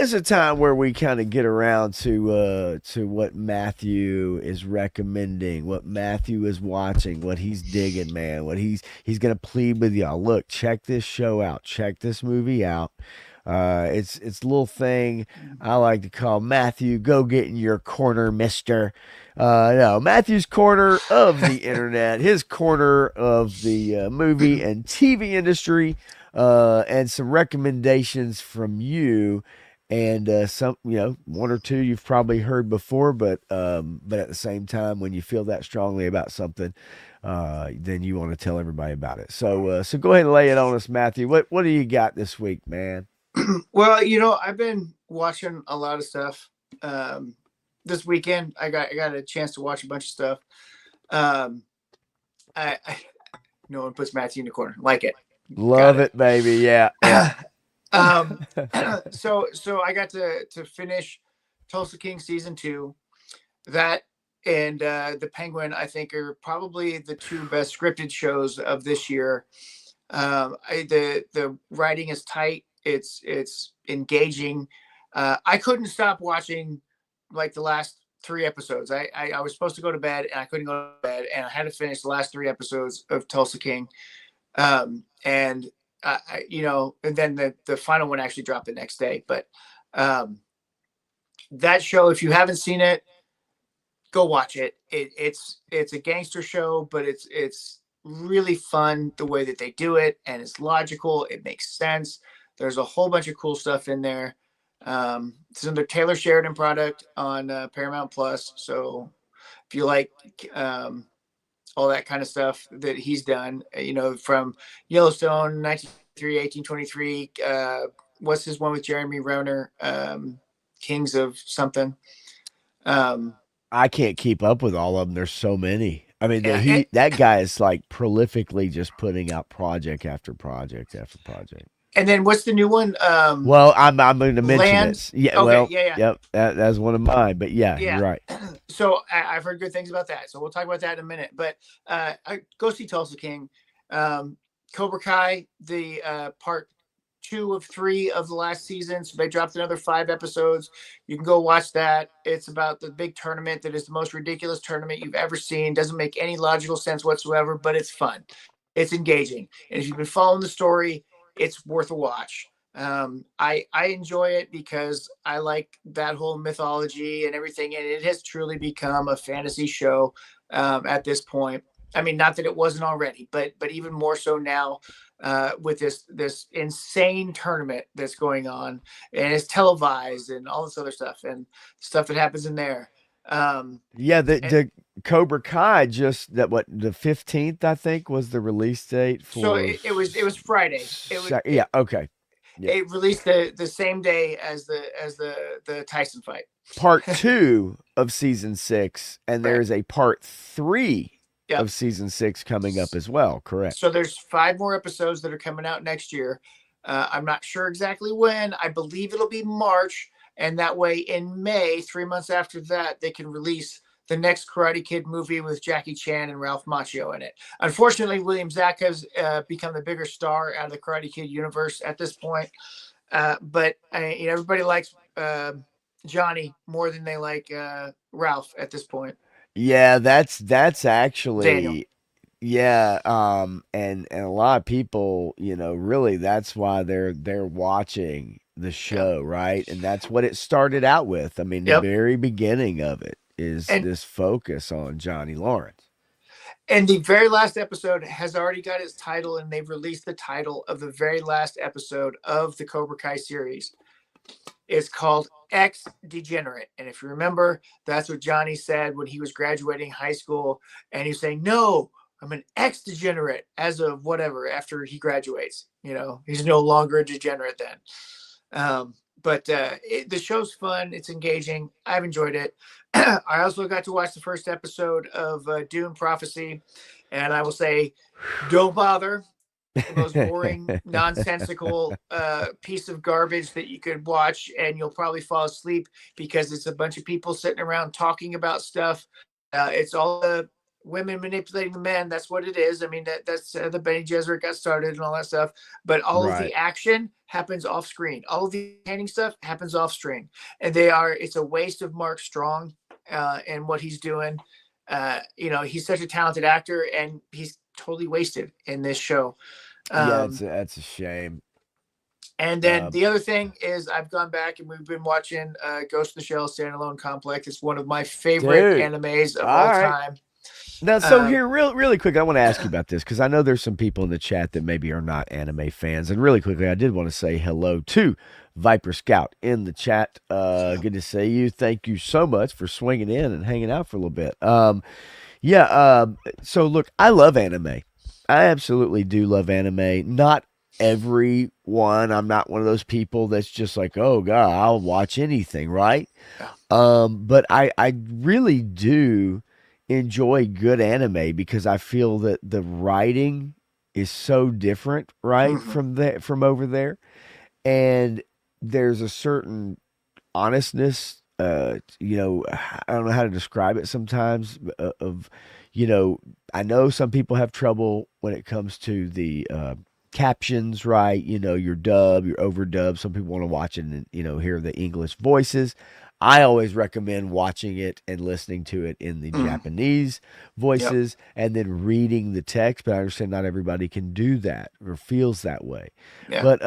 It's a time where we kind of get around to what Matthew is recommending, what Matthew is watching, what he's digging, man. What he's gonna plead with y'all. Look, check this show out, check this movie out. It's a little thing I like to call Matthew. Go get in your corner, Mister. No, Matthew's corner of the internet, his corner of the movie and TV industry, and some recommendations from you and some, one or two you've probably heard before, but at the same time, when you feel that strongly about something, then you want to tell everybody about it. So go ahead and lay it on us, Matthew. What do you got this week, man? Well, I've been watching a lot of stuff. This weekend, I got a chance to watch a bunch of stuff. Um, I no one puts Matthew in the corner. Like it. Got Love it, baby. Yeah, yeah. um, so I got to finish Tulsa King season 2. That and The Penguin, I think, are probably the two best scripted shows of this year. The writing is tight. It's engaging. I couldn't stop watching like the last 3 episodes. I was supposed to go to bed and I couldn't go to bed, and I had to finish the last 3 episodes of Tulsa King. And and then the final one actually dropped the next day. But that show, if you haven't seen it, go watch it. It's a gangster show, but it's really fun the way that they do it, and it's logical. It makes sense. There's a whole bunch of cool stuff in there. It's another Taylor Sheridan product on Paramount Plus. So if you like all that kind of stuff that he's done, from Yellowstone, 1923, 1823, what's his one with Jeremy Renner, Kings of something. I can't keep up with all of them. There's so many. I mean, Yeah, that guy is like prolifically just putting out project after project after project. and then what's the new one? Well, I'm going to mention Land. it. Yeah, Okay, well, yeah. yep, that's one of mine. But yeah, Yeah. you're right. So I've heard good things about that. So we'll talk about that in a minute. But go see Tulsa King. Cobra Kai, the part 2 of 3 of the last season. So they dropped another 5 episodes. You can go watch that. It's about the big tournament that is the most ridiculous tournament you've ever seen. Doesn't make any logical sense whatsoever, but it's fun. It's engaging. And if you've been following the story, it's worth a watch. I enjoy it because I like that whole mythology and everything, and it has truly become a fantasy show at this point. I mean, not that it wasn't already, but even more so now with this insane tournament that's going on, and it's televised and all this other stuff and stuff that happens in there. Yeah, And the Cobra Kai just that what the 15th I think was the release date so for. it was Friday. Yeah, okay. Yeah. It released the same day as the Tyson fight. Part 2 of season 6, and Correct. there's a part 3 Yep. of season 6 coming up as well. Correct. So there's 5 more episodes that are coming out next year. I'm not sure exactly when. I believe it'll be March, and that way in May, 3 months after that, they can release the next Karate Kid movie with Jackie Chan and Ralph Macchio in it. Unfortunately, William Zach has become the bigger star out of the Karate Kid universe at this point. But everybody likes Johnny more than they like Ralph at this point. Yeah, that's Daniel. actually yeah, and a lot of people, really that's why they're watching the Yeah. show, right? And that's what it started out with. I mean, the Yep. very beginning of it is And this focus on Johnny Lawrence. And the very last episode has already got its title, and they've released the title of the very last episode of the Cobra Kai series. It's called Ex Degenerate. And if you remember, that's what Johnny said when he was graduating high school. And he was saying, no, I'm an ex degenerate as of whatever after he graduates. He's no longer a degenerate then. But the show's fun. It's engaging. I've enjoyed it. I also got to watch the first episode of Dune Prophecy, and I will say, don't bother. The most boring, nonsensical piece of garbage that you could watch, and you'll probably fall asleep because it's a bunch of people sitting around talking about stuff. It's all women manipulating the men. That's what it is. I mean, that's the Benny Gesserit got started and all that stuff. But all of Right. the action happens off screen. All of the handing stuff happens off screen, and they are. It's a waste of Mark Strong and what he's doing. He's such a talented actor, and he's totally wasted in this show. Yeah, Um, that's a shame. and then Um, the other thing is I've gone back and we've been watching Ghost in the Shell Standalone Complex. It's one of my favorite dude. animes of all All right. time. Now, so Um, here, really quick, I want to ask you about this because I know there's some people in the chat that maybe are not anime fans, and really quickly, I did want to say hello to Viper Scout in the chat. Good to see you. Thank you so much for swinging in and hanging out for a little bit. Yeah. So look, I love anime. I absolutely do love anime. Not every one. I'm not one of those people that's just like, oh God, I'll watch anything, right? yeah. But I really do enjoy good anime because I feel that the writing is so different, right, Mm-hmm. from over there, and there's a certain honestness. I don't know how to describe it sometimes. Of, you know, I know some people have trouble when it comes to the captions, right? Your dub, your overdub. Some people want to watch it and hear the English voices. I always recommend watching it and listening to it in the Mm-hmm. Japanese Yep. voices and then reading the text. But I understand not everybody can do that or feels that way. Yeah. But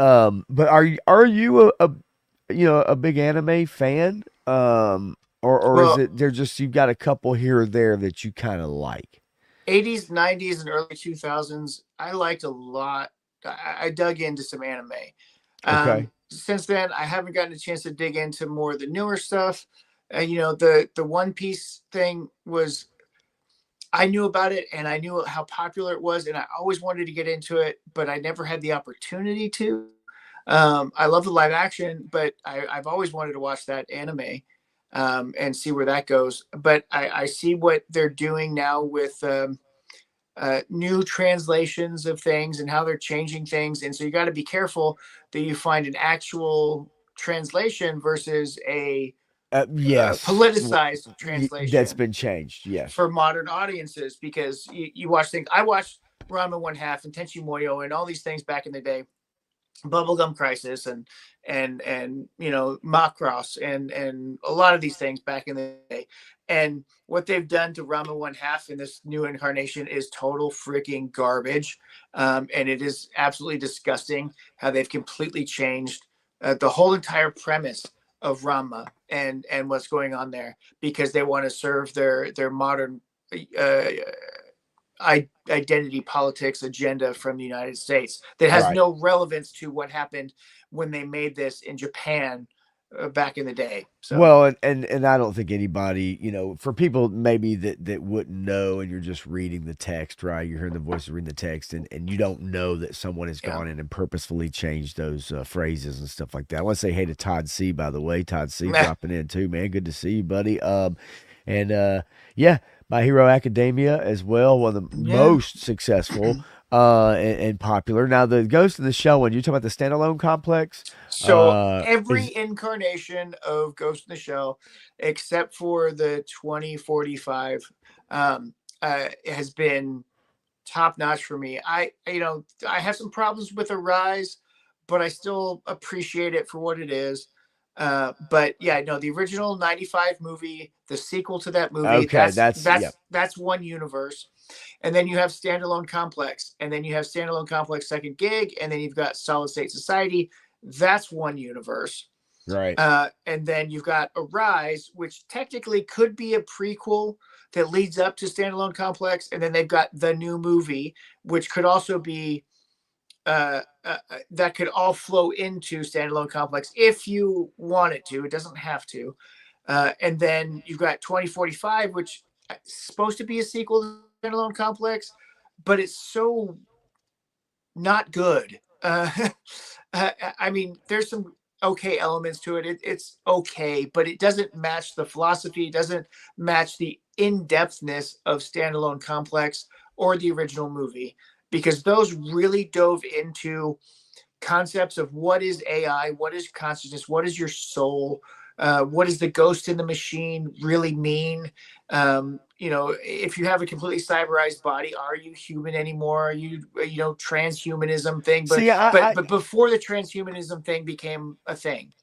are you a big anime fan? Or is Well, it they're just you've got a couple here or there that you kind of like? 80s, 90s, and early 2000s, I liked a lot. I dug into some anime. Okay. Since then, I haven't gotten a chance to dig into more of the newer stuff. The One Piece thing was I knew about it and I knew how popular it was, and I always wanted to get into it, but I never had the opportunity to. I love the live action, but I've always wanted to watch that anime and see where that goes. But I see what they're doing now with new translations of things and how they're changing things. And so you got to be careful that you find an actual translation versus a Yes. politicized That's translation been changed. Yes. for modern audiences because you watch things. I watched Rama One Half and Tenchi Moyo and all these things back in the day, Bubblegum Crisis and Macross and a lot of these things back in the day. And what they've done to Rama One Half in this new incarnation is total freaking garbage. And it is absolutely disgusting how they've completely changed the whole entire premise of Rama and what's going on there because they want to serve their modern uh, identity politics agenda from the United States that has Right. no relevance to what happened when they made this in Japan back in the day. So Well, and I don't think anybody, for people maybe that wouldn't know, and you're just reading the text, right? You're hearing the voices reading the text, and you don't know that someone has yeah, gone in and purposefully changed those phrases and stuff like that. I want to say hey to Todd C, by the way. Todd C dropping in too, man. Good to see you, buddy. And yeah, My Hero Academia as well, one of the yeah. most successful and popular. Now, the Ghost in the Shell one, you talking about the standalone complex? So Is every incarnation of Ghost in the Shell, except for the 2045, has been top notch for me. I have some problems with Arise, but I still appreciate it for what it is. But yeah, no, the original 95 movie, the sequel to that movie, okay. that's That's that's yep. that's one universe. And then you have Standalone Complex, and then you have Standalone Complex Second Gig, and then you've got Solid State Society. That's one universe. Right. And then you've got Arise, which technically could be a prequel that leads up to Standalone Complex, and then they've got the new movie, which could also be that could all flow into Standalone Complex if you want it to. It doesn't have to. And then you've got 2045, which is supposed to be a sequel to Standalone Complex, but it's so not good. I mean, there's some okay elements to it. It's okay, but it doesn't match the philosophy. It doesn't match the in-depthness of Standalone Complex or the original movie because those really dove into concepts of what is AI, what is consciousness, what is your soul, What does the ghost in the machine really mean? If you have a completely cyberized body, are you human anymore? Are you, transhumanism thing? But See, but but before the transhumanism thing became a thing,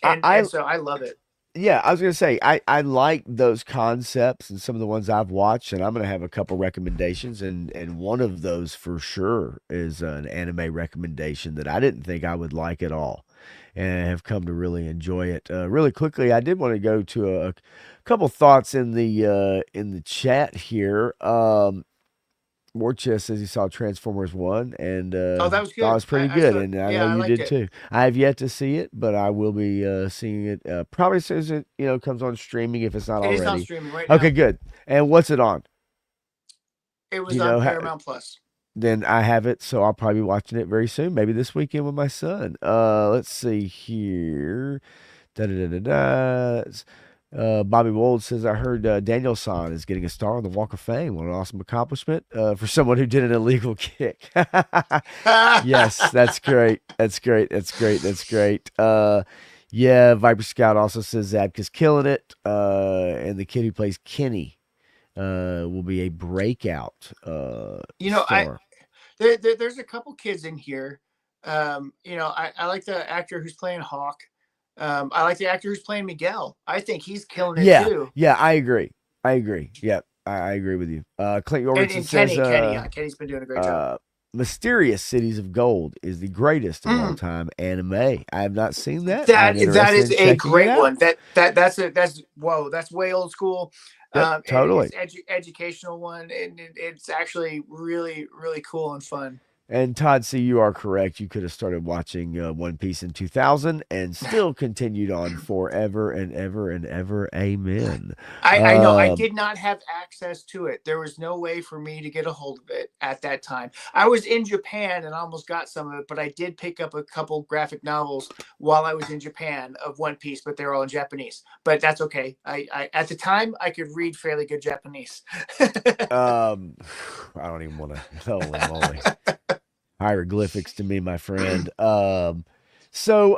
I, and I so I love it. yeah, I was gonna say I like those concepts and some of the ones I've watched, and I'm gonna have a couple recommendations, and one of those for sure is an anime recommendation that I didn't think I would like at all, and I have come to really enjoy it. Really quickly, I did want to go to a couple thoughts in the chat here. Warchest says he saw Transformers 1 and Oh, that was thought it good. was pretty I good. saw. And I know Yeah, I you liked did it. too. I have yet to see it, but I will be seeing it probably as soon as it comes on streaming if it's not It is on already. streaming right Okay, now. good. And what's it on? It Do was you on know? Paramount Plus. Then I have it, so I'll probably be watching it very soon, maybe this weekend with my son. Let's see here. Da da da da da. Bobby Wold says, I heard Daniel San is getting a star on the Walk of Fame. What an awesome accomplishment for someone who did an illegal kick. Yes, that's great. That's great. That's great. That's great. Yeah, Viper Scout also says Zabka's killing it. And the kid who plays Kenny will be a breakout I star. there's a couple kids in here. I like the actor who's playing Hawk. I like the actor who's playing Miguel. I think he's killing it Yeah, too. yeah, I agree. I agree. Yeah, I agree with you. Clint Jorgensen And says, Kenny's been doing a great job. Mysterious Cities of Gold is the greatest of all time anime. I have not seen that. I'm That interested is in a checking it great out. one. That's whoa, that's way old school. Yep, It's totally. educational one, and it's actually really really cool and fun. And Todd, see, you are correct. You could have started watching One Piece in 2000 and still continued on forever and ever and ever. Amen. I know I Um, did not have access to it. There was no way for me to get a hold of it at that time. I was in Japan and almost got some of it, but I did pick up a couple graphic novels while I was in Japan of One Piece, but they're all in Japanese. But that's okay. I at the time I could read fairly good Japanese. um, I don't even want to. Holy moly. Hieroglyphics to me, my friend. So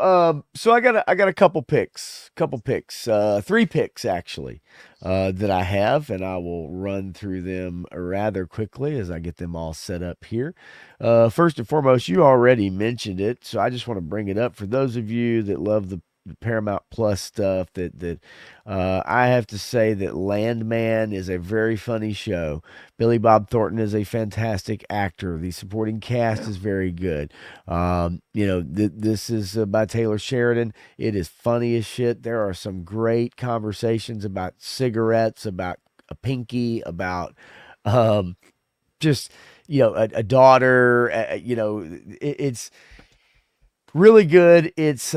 I got a couple picks, three picks actually, that I have, and I will run through them rather quickly as I get them all set up here. First and foremost, you already mentioned it, so I just want to bring it up for those of you that love the Paramount Plus stuff. I have to say that Landman is a very funny show. Billy Bob Thornton is a fantastic actor. The supporting cast is very good. This is by Taylor Sheridan. It is funny as shit. There are some great conversations about cigarettes, about a pinky, about um, just a daughter. It's really good. It's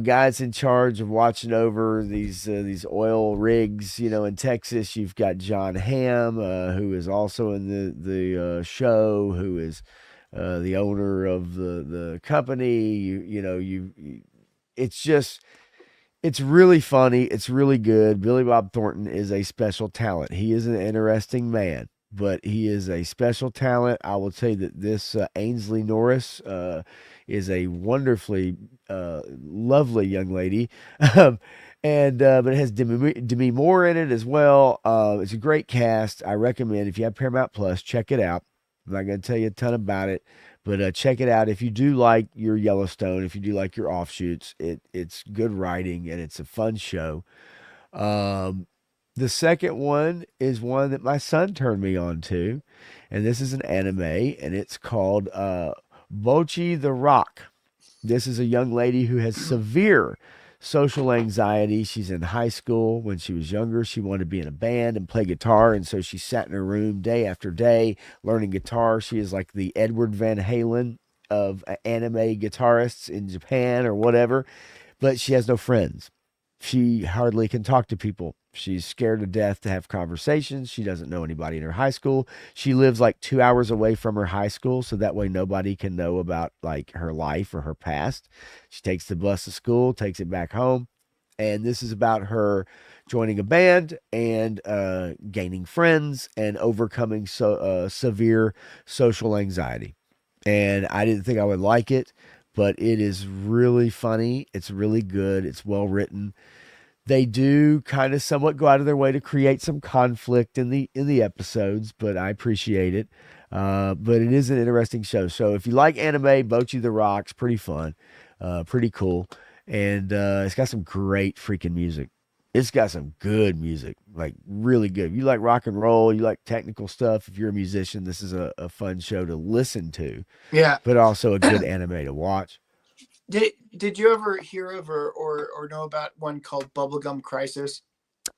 guys in charge of watching over these oil rigs, in Texas. You've got John Hamm, who is also in the show, who is the owner of the company. It's just it's really funny. It's really good. Billy Bob Thornton is a special talent. He is an interesting man, but he is a special talent. I will tell you that this Ainsley Norris is a wonderfully lovely young lady. Um, and but it has Demi Moore in it as well. It's a great cast. I recommend if you have Paramount Plus, check it out. I'm not going to tell you a ton about it, but check it out if you do like your Yellowstone, if you do like your offshoots. It's good writing and it's a fun show. Um, the second one is one that my son turned me on to, and this is an anime, and it's called Bochi the Rock. This is a young lady who has severe social anxiety. She's in high school. When she was younger, she wanted to be in a band and play guitar. And so she sat in her room day after day learning guitar. She is like the Edward Van Halen of anime guitarists in Japan or whatever, but she has no friends. She hardly can talk to people. She's scared to death to have conversations. She doesn't know anybody in her high school. She lives like 2 hours away from her high school, so that way nobody can know about like her life or her past. She takes the bus to school, takes it back home, and this is about her joining a band and gaining friends and overcoming severe social anxiety. And I didn't think I would like it, but it is really funny. It's really good. It's well written. They do kind of somewhat go out of their way to create some conflict in the episodes, but I appreciate it. But it is an interesting show. So if you like anime, Bocchi the Rock's pretty fun, pretty cool, and it's got some great freaking music. It's got some good music, like really good. If you like rock and roll, you like technical stuff. If you're a musician, this is a fun show to listen to, Yeah. but also a good anime to watch. Did you ever hear of or know about one called Bubblegum Crisis?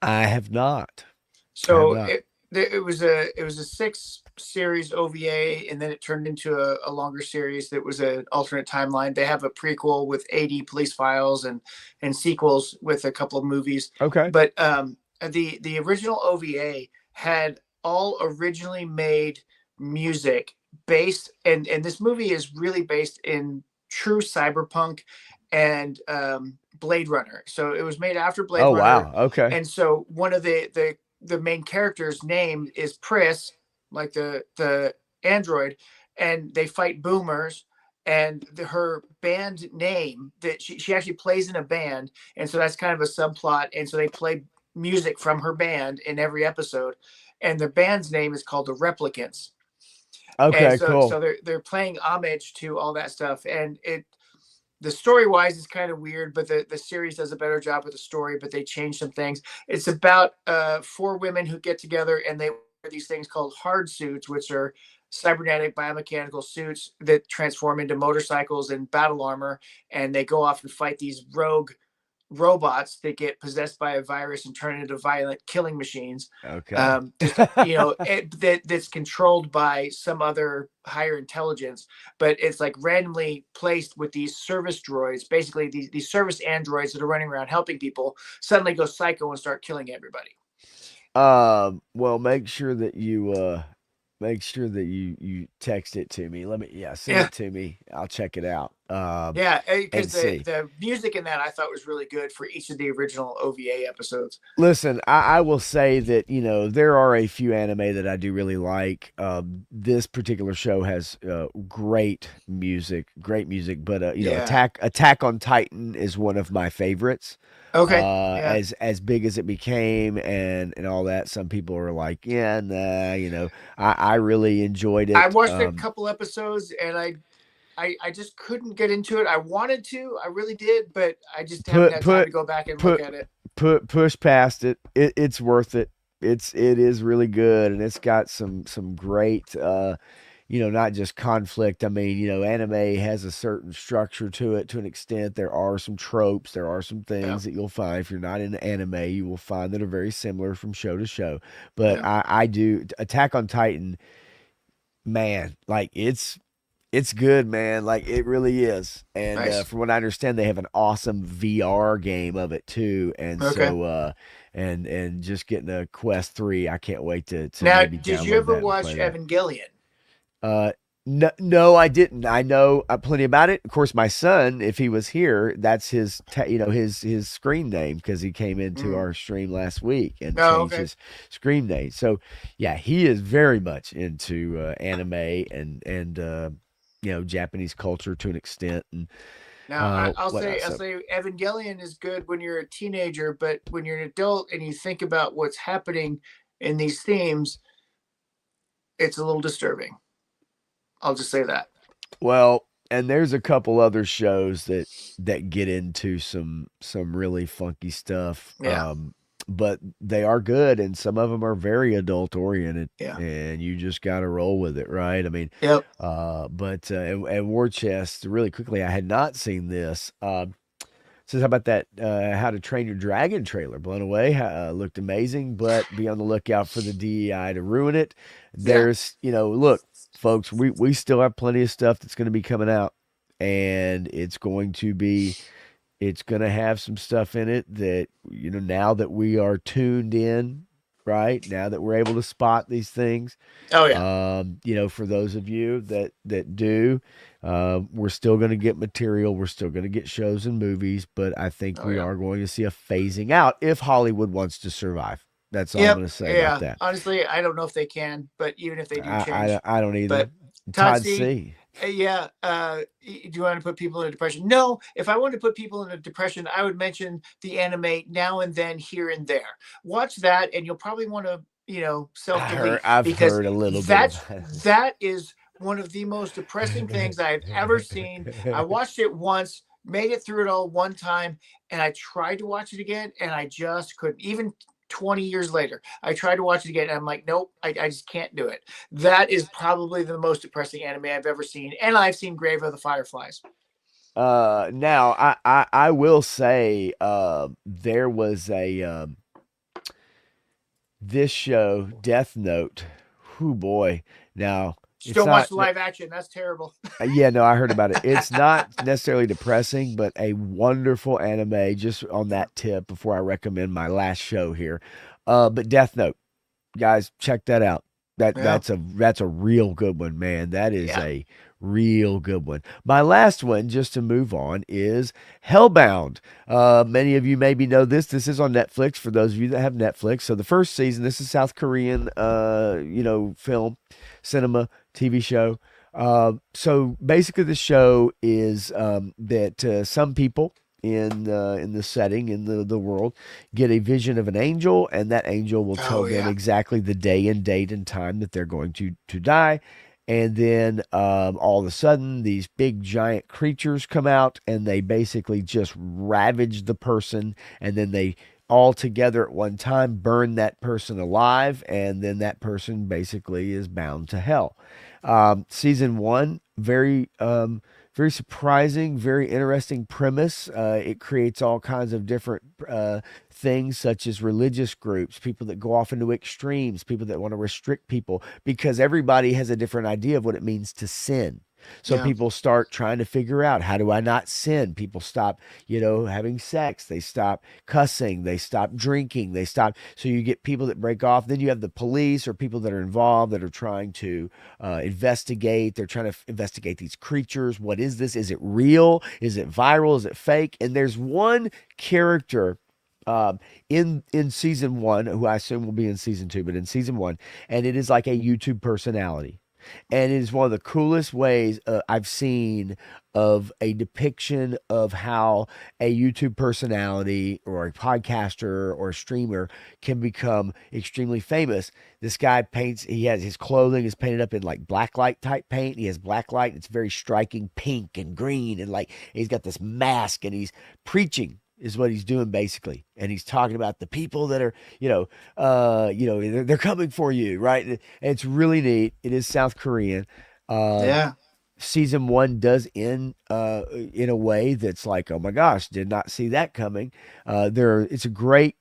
I have not. I have So not. it was a six series OVA, and then it turned into a longer series that was an alternate timeline. They have a prequel with 80 police files and sequels with a couple of movies. Okay. But the original OVA had all originally made music based, and this movie is really based in true cyberpunk and Blade Runner. So it was made after Blade Oh Runner, wow. Okay. and so one of the main character's name is Pris, like the android, and they fight boomers. And her band name that she actually plays in a band, and so that's kind of a subplot. And so they play music from her band in every episode, and the band's name is called the Replicants. And Okay. so Cool. they're playing homage to all that stuff, and it the story wise is kind of weird, but the series does a better job with the story, but they change some things. It's about four women who get together and they wear these things called hard suits, which are cybernetic biomechanical suits that transform into motorcycles and battle armor, and they go off and fight these rogue robots that get possessed by a virus and turn into violent killing machines. Okay. Just that's controlled by some other higher intelligence, but it's like randomly placed with these service droids. Basically, these service androids that are running around helping people suddenly go psycho and start killing everybody. Well, make sure that you text it to me. Send Yeah, it to me. I'll check it out. yeah, And because see. the music in that I thought was really good for each of the original OVA episodes. Listen, I will say that there are a few anime that I do really like. This particular show has great music. But Yeah. Attack on Titan is one of my favorites. Okay. Yeah. As big as it became and all that, some people are like, yeah, nah. I really enjoyed I it. watched a couple episodes and I just couldn't get into it. I wanted to, I really did, but I just haven't Put had time to put go back and look put at it. push past it. It's worth it. It is really good, and it's got some great not just conflict. I mean, anime has a certain structure to it to an extent. There are some tropes, there are some Yeah. things that you'll find if you're not in anime, you will find that are very similar from show to show. But Yeah. I do Attack on Titan, man, like it's good, man. Like it really is. And Nice. from what I understand, they have an awesome VR game of it too. And Okay. so, and just getting a Quest 3, I can't wait to Now, maybe did you download ever that and watch play that. Evangelion? Uh, no, no, I didn't. I know plenty about it. Of course, my son, if he was here, that's his screen name because he came into Mm. our stream last week and Oh, changed okay. his screen name. So, yeah, he is very much into anime and Japanese culture to an extent and Now, whatnot. I'll So, say Evangelion is good when you're a teenager, but when you're an adult and you think about what's happening in these themes, it's a little disturbing. I'll just say that. well, and there's a couple other shows that get into some really funky stuff. Yeah. But they are good, and some of them are very adult oriented, Yeah. and you just got to roll with it, right? I mean, Yep. but and War Chest, really quickly, I had not seen this. Says how about that? How to Train Your Dragon trailer? Blown away. Looked amazing, but be on the lookout for the DEI to ruin it. Yeah. There's, look, folks, we still have plenty of stuff that's going to be coming out, and it's going to have some stuff in it that now that we are tuned in, right? Now that we're able to spot these things, Oh yeah. for those of you that do, we're still going to get material. We're still going to get shows and movies, but I think Oh we yeah. are going to see a phasing out if Hollywood wants to survive. That's all I'm Yep. going to say about Yeah. that. Honestly, I don't know if they can, but even if they do change, I don't either. but Todd Todd C, C. Yeah. Do you want to put people in a depression? No. If I wanted to put people in a depression, I would mention the anime Now and Then, Here and There. Watch that, and you'll probably want to, self delete, I've because heard a little bit that's about that is one of the most depressing things I've ever seen. I it. watched it once, made it through it all one time, and I tried to watch it again, and I just couldn't. Even 20 years later, I tried to watch it again, and I'm like, nope, I just can't do it. That is probably the most depressing anime I've ever seen, and I've seen Grave of the Fireflies. Now I will say there was a this show Death Note. Whoo boy. Now Just it's don't watch not the live action. That's terrible. yeah, no, I heard about it. It's not necessarily depressing, but a wonderful anime just on Yeah. that tip before I recommend my last show here. But Death Note, guys, check that out. Yeah. That's a real good one, man. That is Yeah. a real good one. My last one, just to move on, is Hellbound. Many of you maybe know this. This is on Netflix for those of you that have Netflix. So the first season, this is South Korean, film, cinema, TV show. So basically, the show is that some people in the setting in the world get a vision of an angel, and that angel will tell Oh them yeah. exactly the day and date and time that they're going to die. And then all of a sudden, these big giant creatures come out, and they basically just ravage the person, and then they all together at one time burn that person alive, and then that person basically is bound to hell. Season one, very surprising, very interesting premise. It creates all kinds of different things, such as religious groups, people that go off into extremes, people that want to restrict people, because everybody has a different idea of what it means to sin. So Yeah. people start trying to figure out, how do I not sin? People stop, having sex. They stop cussing. They stop drinking. They stop. So you get people that break off. Then you have the police or people that are involved that are trying to investigate. They're trying to investigate these creatures. What is this? Is it real? Is it viral? Is it fake? And there's one character in season one, who I assume will be in season two, but in season one, and it is like a YouTube personality. And it is one of the coolest ways I've seen of a depiction of how a YouTube personality or a podcaster or a streamer can become extremely famous. This guy paints, he has his clothing is painted up in like blacklight type paint. He has blacklight, it's very striking pink and green, and like he's got this mask, and he's preaching is what he's doing basically, and he's talking about the people that are they're coming for you, right? And it's really neat. It is South Korean. uh Yeah. Season one does end in a way that's like, oh my gosh, did not see that coming. It's a great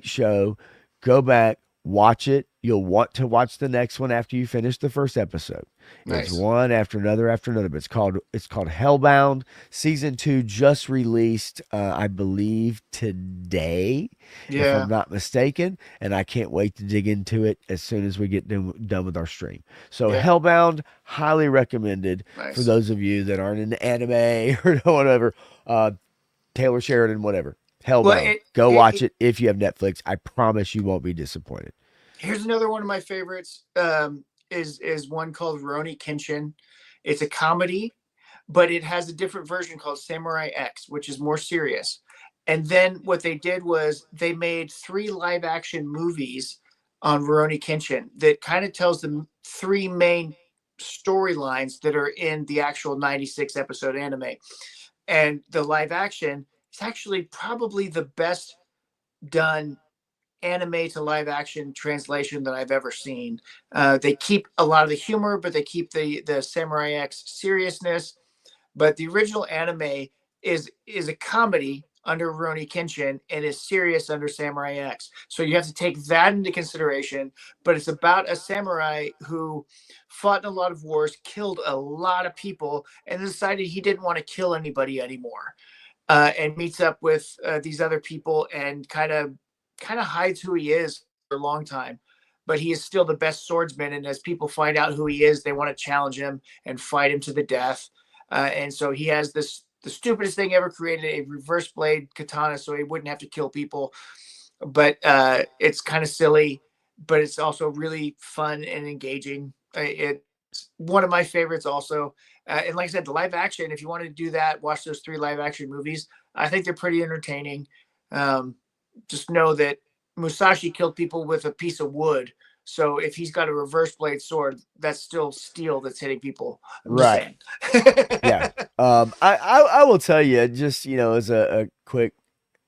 show. Go back, watch it. You'll want to watch the next one after you finish the first episode. It's Nice. one after another, but it's called Hellbound. Season two just released, I believe today, if I'm Yeah. not mistaken, and I can't wait to dig into it as soon as we get done with our stream. So Yeah. Hellbound, highly recommended for Nice. those of you that aren't into anime or whatever. Taylor Sheridan, whatever. Well, Hellbound. it, Go it, watch it it if you have Netflix. I promise you won't be disappointed. here's another one of my favorites. Is one called Roni Kenshin. It's a comedy, but it has a different version called Samurai X, which is more serious. And then what they did was they made 3 live action movies on Rurouni Kenshin that kind of tells the 3 main storylines that are in the actual 96 episode anime. And the live action is actually probably the best done anime to live action translation that I've ever seen. They keep a lot of the humor, but they keep the Samurai X seriousness. But the original anime is a comedy under Rurouni Kenshin and is serious under Samurai X. So you have to take that into consideration. But it's about a samurai who fought in a lot of wars, killed a lot of people, and decided he didn't want to kill anybody anymore. And meets up with these other people and kind of hides who he is for a long time. But he is still the best swordsman, and as people find out who he is, they want to challenge him and fight him to the death. And so he has the stupidest thing ever created, a reverse blade katana, so he wouldn't have to kill people. But it's kind of silly, but it's also really fun and engaging. It One of my favorites also. And like I said, the live action, if you wanted to do that, watch those 3 live action movies. I think they're pretty entertaining. Um, just know that Musashi killed people with a piece of wood. So if he's got a reverse blade sword, that's still steel that's hitting people. I'm just Right. saying. Yeah. I will tell you, just, as a quick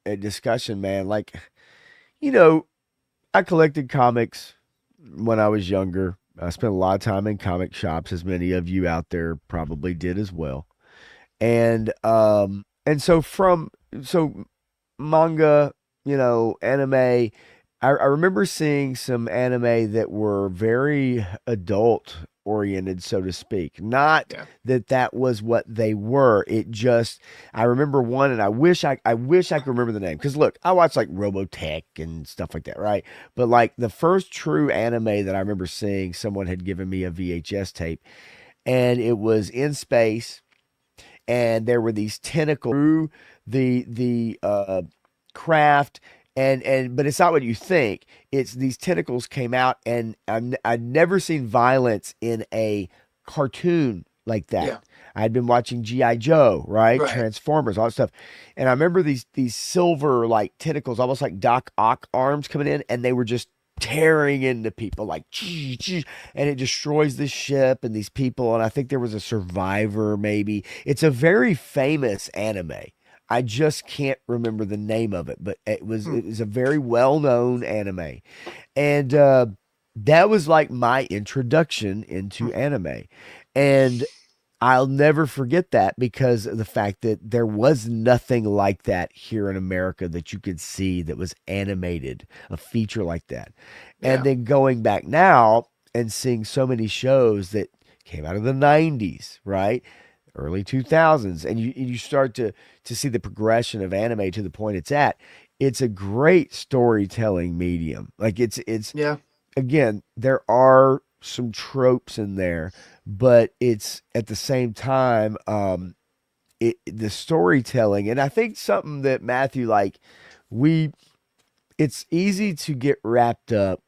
discussion, man, like, you know, I collected comics when I was younger. I spent a lot of time in comic shops, as many of you out there probably did as well. And so manga, anime. I remember seeing some anime that were very adult oriented, so to speak. Not Yeah. that was what they were. It just I remember one, and I wish I could remember the name. Because look, I watched like Robotech and stuff like that, right? But like the first true anime that I remember seeing, someone had given me a VHS tape, and it was in space, and there were these tentacles through the craft, and but it's not what you think. It's these tentacles came out, and I'd never seen violence in a cartoon like that. Yeah. I'd been watching GI Joe, right, Right. Transformers, all that stuff, and I remember these silver like tentacles, almost like Doc Ock arms coming in, and they were just tearing into people like and it destroys the ship and these people. And I think there was a survivor, maybe. It's a very famous anime. I just can't remember the name of it, but it was Hmm. it was a very well-known anime. And that was like my introduction into Hmm. anime. And I'll never forget that because of the fact that there was nothing like that here in America that you could see that was animated, a feature like that. And Yeah. then going back now and seeing so many shows that came out of the 90s, right? Early 2000s, and you start to see the progression of anime to the point it's at. It's a great storytelling medium. Like it's Yeah. again, there are some tropes in there, but it's at the same time, the storytelling, and I think something that Matthew, like, we, it's easy to get wrapped up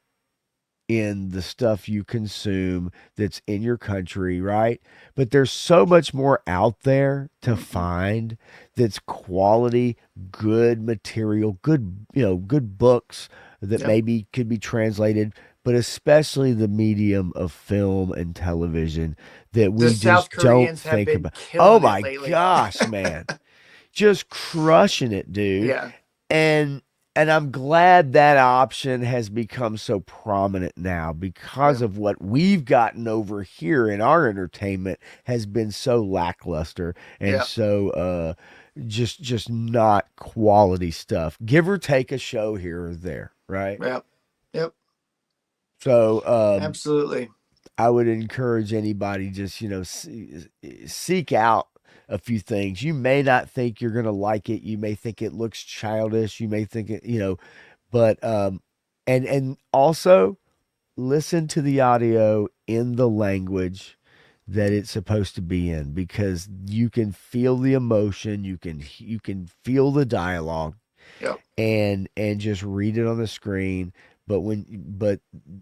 in the stuff you consume that's in your country, right? But there's so much more out there to Hmm. find that's quality, good material, good books that Yep. maybe could be translated, but especially the medium of film and television that The we South just don't Koreans have think been about. Oh killing it my lately. gosh, man. Just crushing it, dude. Yeah. And I'm glad that option has become so prominent now because Yeah. of what we've gotten over here in our entertainment has been so lackluster and Yeah. so just not quality stuff. Give or take a show here or there, right? Yep. Yep. So Absolutely. I would encourage anybody, just, seek out a few things. You may not think you're going to like it. You may think it looks childish. You may think it, but and also listen to the audio in the language that it's supposed to be in, because you can feel the emotion, you can feel the dialogue, Yep. and just read it on the screen. But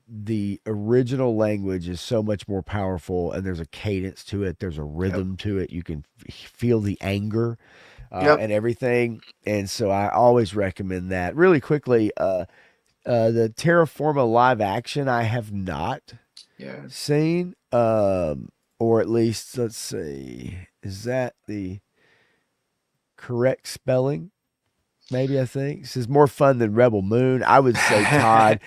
the original language is so much more powerful, and there's a cadence to it, there's a Yep. rhythm to it. You can feel the anger Yep. and everything. And so I always recommend that. Really quickly, the Terraforma live action I have not Yeah. seen, or at least, let's see, is that the correct spelling? Maybe. I think this is more fun than Rebel Moon. I would say, Todd,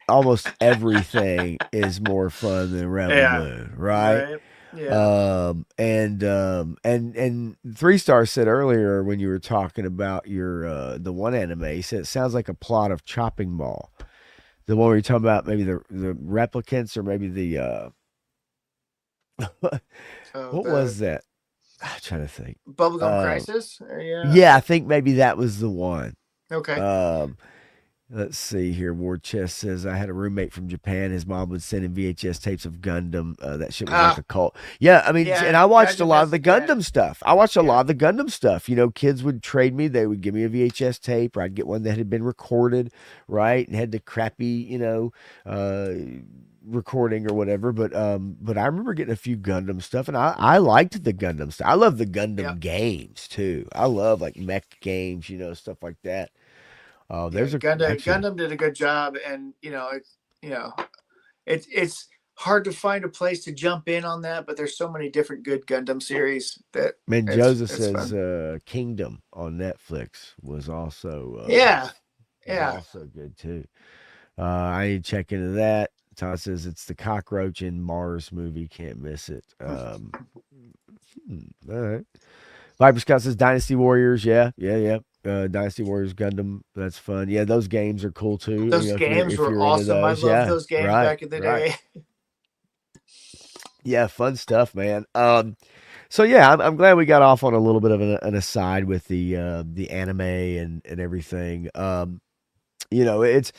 almost everything is more fun than Rebel Yeah. Moon, right? Right. Yeah. And 3 Star said earlier when you were talking about your the one anime, he said it sounds like a plot of Chopping Mall. The one where you're talking about maybe the replicants, or maybe the So what the was that? I'm trying to think. Bubblegum Uh, Crisis. Yeah. yeah, I think maybe that was the one. Okay. Um, Let's see here. War Chest says I had a roommate from Japan. His mom would send him VHS tapes of Gundam. That shit was like Ah, a cult. Yeah, I mean, and yeah, I watched a Gundam lot of has the yeah, Gundam stuff. I watched a yeah, lot of the Gundam stuff. You know, kids would trade me. They would give me a VHS tape, or I'd get one that had been recorded, right, and had the crappy, recording or whatever. But I remember getting a few Gundam stuff, and I liked the Gundam stuff. I love the yeah, Gundam games too. I love like mech games, stuff like that. yeah. There's a actually. Gundam did a good job, and you know, it's hard to find a place to jump in on that, but there's so many different good Gundam series that Man, Joseph it's says fun. Kingdom on Netflix Yeah, yeah. good too. I need to check into that. Todd says it's the cockroach in Mars movie. Can't miss it. All right. Viper Scout says Dynasty Warriors. Yeah, yeah, yeah. Dynasty Warriors Gundam. That's fun. Yeah, those games are cool too. Those games If were you're into awesome. I those. loved Yeah, those games right, back in the right. day. Yeah, fun stuff, man. So yeah, I'm glad we got off on a little bit of an aside with the anime and everything. It's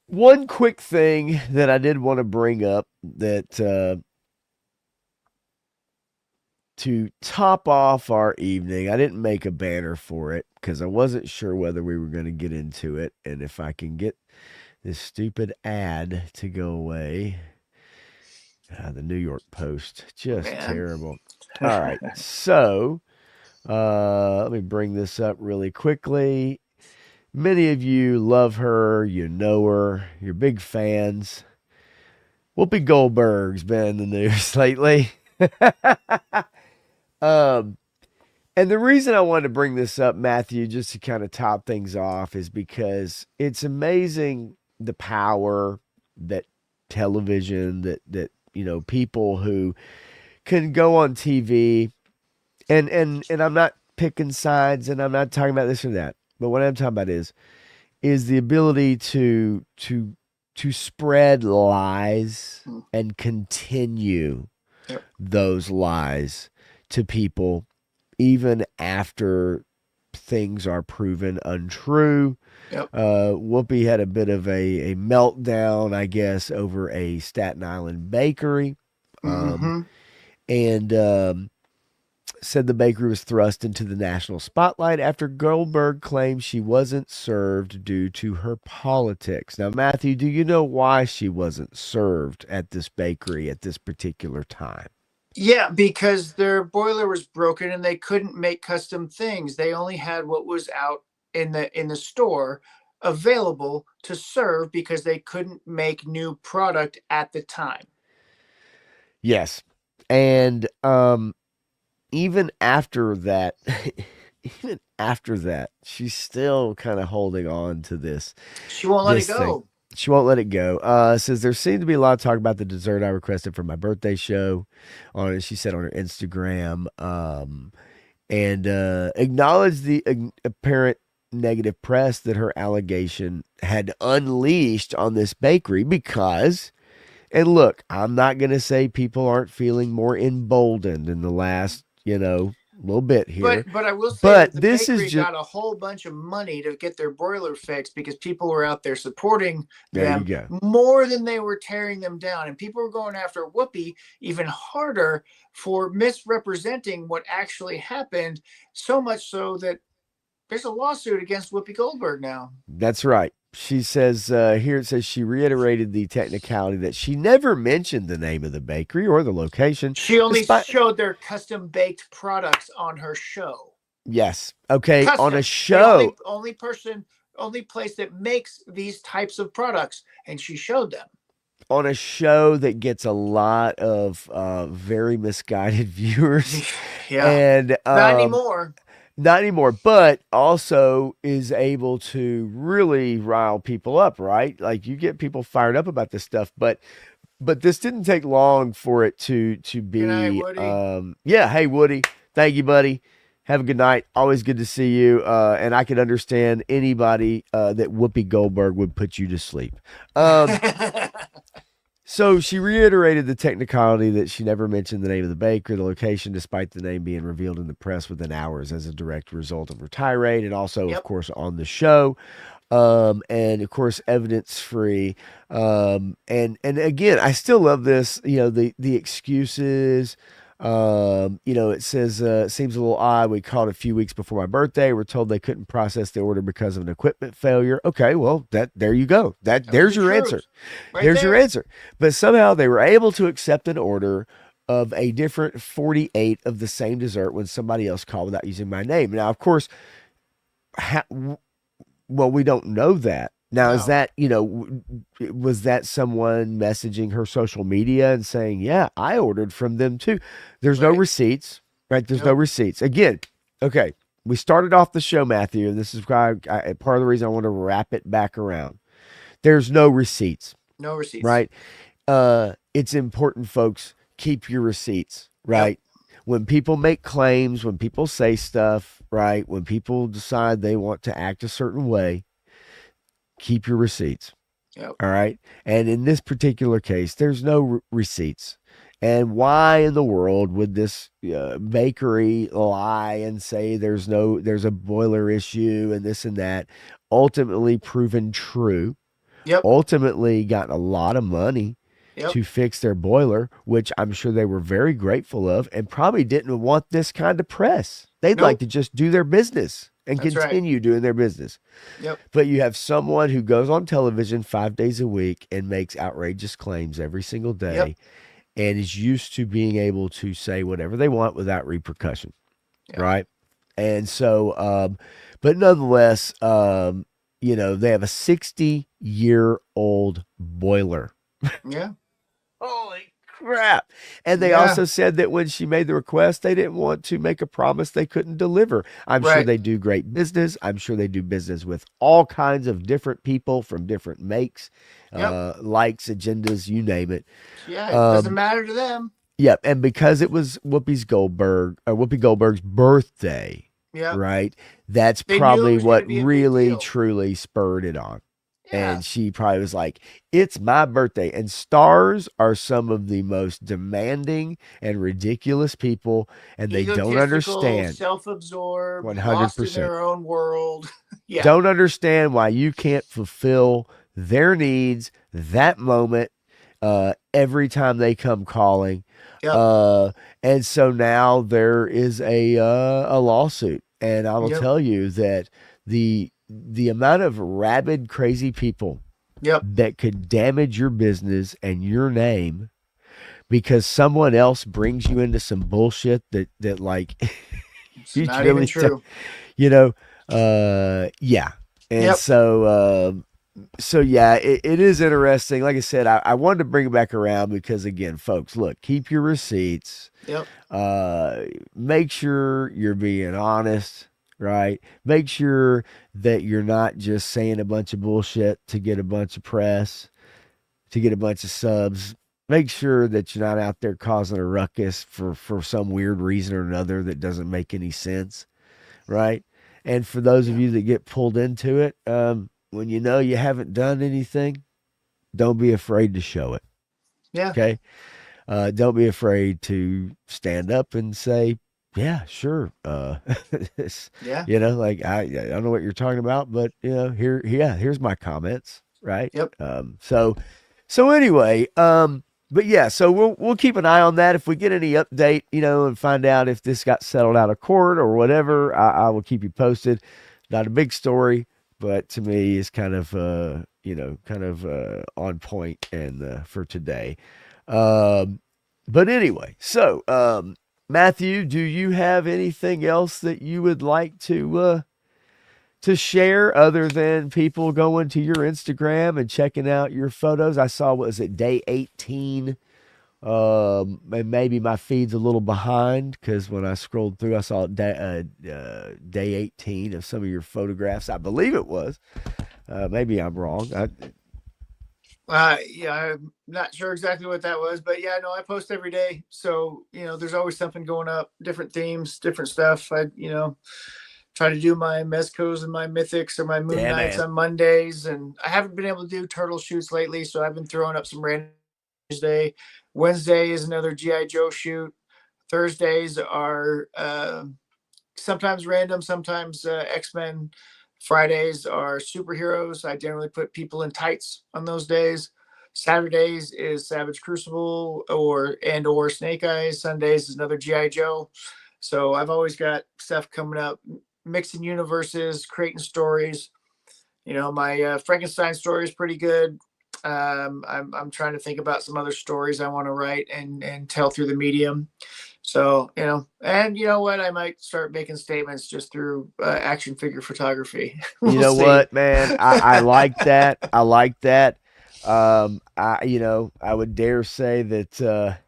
one quick thing that I did want to bring up that to top off our evening. I didn't make a banner for it because I wasn't sure whether we were going to get into it, and if I can get this stupid ad to go away. The New York Post, just Man. terrible. All right, so let me bring this up really quickly. Many of you love her, you know her, you're big fans. Whoopi Goldberg's been in the news lately. um, and the reason I wanted to bring this up, Matthew, just to kind of top things off, is because it's amazing the power that television, that people who can go on TV and I'm not picking sides and I'm not talking about this or that. But what I'm talking about is the ability to spread lies and continue Yep. those lies to people even after things are proven untrue. Yep. Whoopi had a bit of a meltdown, I guess, over a Staten Island bakery. Um, Mm-hmm. and said the bakery was thrust into the national spotlight after Goldberg claimed she wasn't served due to her politics. Now, Matthew, do you know why she wasn't served at this bakery at this particular time? Yeah, because their boiler was broken and they couldn't make custom things. They only had what was out in the store available to serve because they couldn't make new product at the time. Yes. And even after that, even after that, she's still kind of holding on to She won't let it this thing. go. She won't let it go. Says there seemed to be a lot of talk about the dessert I requested for my birthday show. On it, she said on her Instagram, and acknowledged the apparent negative press that her allegation had unleashed on this bakery because. And look, I'm not going to say people aren't feeling more emboldened in the last, little bit here. But I will say But that the this is bakery just, got a whole bunch of money to get their boiler fixed because people were out there supporting there you them go. more than they were tearing them down. And people were going after Whoopi even harder for misrepresenting what actually happened, so much so that there's a lawsuit against Whoopi Goldberg now. That's right. She says, here it says she reiterated the technicality that she never mentioned the name of the bakery or the location, She only despite, showed their custom baked products on her show. yes, okay, on a Custom. The show, only place that makes these types of products, and she showed them. that gets a lot of very misguided viewers. Yeah. And Not anymore. not anymore, but also is able to really rile people up, right? Like you get people fired up about this stuff, but this didn't take long for it to Good night, be Woody. yeah, hey Woody, thank you buddy. Have a good night. Always good to see you. And I could understand anybody that Whoopi Goldberg would put you to sleep. Um So she reiterated the technicality that she never mentioned the name of the baker, the location, despite the name being revealed in the press within hours as a direct result of her tirade, and also, of Yep. course, on the show. And of course, evidence free. And again, I still love this. The excuses. It says it seems a little odd. We called a few weeks before my birthday. We're told they couldn't process the order because of an equipment failure. Okay, well, there you go. That was There's the your answer. truth right There's your there. answer. But somehow they were able to accept an order of a different 48 of the same dessert when somebody else called without using my name. Now, of course, well, we don't know that. Now, is No. that, was that someone messaging her social media and saying, yeah, I ordered from them too? There's no Right. receipts, right? There's no Nope. receipts. Again, okay, we started off the show, Matthew, and this is why part of the reason I want to wrap it back around. There's no receipts, No receipts. right? It's important, folks, keep your receipts, Yep. right? When people make claims, when people say stuff, right? When people decide they want to act a certain way, keep your receipts. Yep. All right. And in this particular case, there's no receipts. And why in the world would this bakery lie and say there's a boiler issue and this and that? Ultimately proven true. Yep. Ultimately gotten a lot of money Yep. to fix their boiler, which I'm sure they were very grateful of and probably didn't want this kind of press. They'd like Nope. to just do their business and That's right. continue doing their business. Yep. But you have someone who goes on television 5 days a week and makes outrageous claims every single Yep. day and is used to being able to say whatever they want without repercussion. Yep. Right. And so, but nonetheless, they have a 60-year-old boiler. Yeah. Holy crap. And they Yeah. also said that when she made the request, they didn't want to make a promise they couldn't deliver. I'm sure Right. they do great business. I'm sure they do business with all kinds of different people from different makes, Yep. likes, agendas, you name it. Yeah. It doesn't Um, matter to them. yep. And because it was Whoopi Goldberg's birthday, Yep. right? That's They knew it probably was going to what be a big really, deal. truly spurred it on. Yeah. And she probably was like, it's my birthday. And stars are some of the most demanding and ridiculous people, and they don't Egotistical, understand self-absorbed, lost in 100%. their own world. Yeah. Don't understand why you can't fulfill their needs that moment every time they come calling. Yep. Uh, and so now there is a lawsuit. And I will Yep. tell you that the amount of rabid, crazy people Yep. that could damage your business and your name because someone else brings you into some bullshit that like It's you not even really true. you know yeah. And Yep. so yeah, it is interesting. Like I said, I wanted to bring it back around because again, folks, look, keep your receipts. Yep. uh Make sure you're being honest, right? Make sure that you're not just saying a bunch of bullshit to get a bunch of press, to get a bunch of subs. Make sure that you're not out there causing a ruckus for some weird reason or another that doesn't make any sense, right? And for those of Yeah. you that get pulled into it, when you know you haven't done anything, don't be afraid to show it. Yeah. Okay. Don't be afraid to stand up and say, yeah, sure. Yeah. Like I don't know what you're talking about, but here's my comments, right? Yep. So anyway, but yeah, so we'll keep an eye on that. If we get any update, and find out if this got settled out of court or whatever, I will keep you posted. Not a big story, but to me is kind of on point and for today. Um, but anyway, so Matthew, do you have anything else that you would like to share other than people going to your Instagram and checking out your photos? I saw, what was it, day 18? And maybe my feed's a little behind because when I scrolled through, I saw day 18 of some of your photographs. I believe it was. Maybe I'm wrong. Yeah, I'm not sure exactly what that was, but yeah, no, I post every day. So, there's always something going up, different themes, different stuff. I, try to do my Mezcos and my Mythics or my Moon Yeah, Knights man. on Mondays. And I haven't been able to do turtle shoots lately. So I've been throwing up some random Tuesday. Wednesday is another GI Joe shoot. Thursdays are sometimes random, sometimes X-Men. Fridays are superheroes. I generally put people in tights on those days. Saturdays is Savage Crucible or Snake Eyes. Sundays is another GI Joe. So I've always got stuff coming up, mixing universes, creating stories. My Frankenstein story is pretty good. I'm trying to think about some other stories I want to write and tell through the medium. So, and you know what? I might start making statements just through action figure photography. You We'll know see. what, man? I like that. I like that. I would dare say that,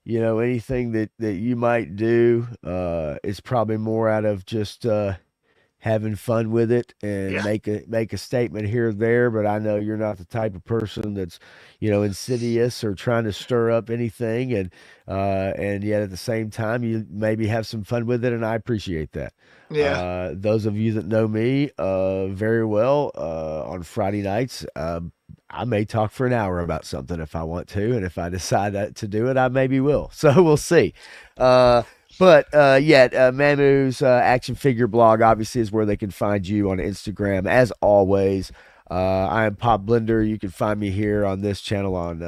anything that you might do, is probably more out of just, having fun with it and Yeah. make a statement here or there. But I know you're not the type of person that's, insidious or trying to stir up anything, and yet at the same time you maybe have some fun with it, and I appreciate that. Yeah. Those of you that know me very well, on Friday nights, I may talk for an hour about something if I want to, and if I decide to do it, I maybe will. So we'll see. Uh, but Mamu's action figure blog obviously is where they can find you on Instagram as always. I am Pop Blender. You can find me here on this channel on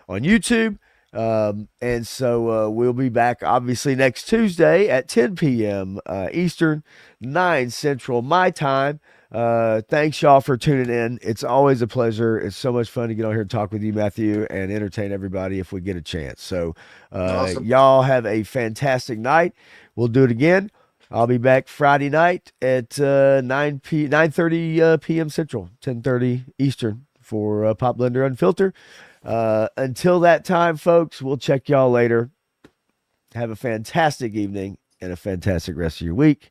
YouTube. And so we'll be back obviously next Tuesday at 10 p.m. Eastern, 9 Central, my time. Thanks y'all for tuning in. It's always a pleasure. It's so much fun to get on here and talk with you, Matthew, and entertain everybody if we get a chance. So Awesome. y'all have a fantastic night. We'll do it again. I'll be back Friday night at 9:30 p.m. Central, 10:30 Eastern for Pop Blender Unfiltered. Until that time, folks, we'll check y'all later. Have a fantastic evening and a fantastic rest of your week.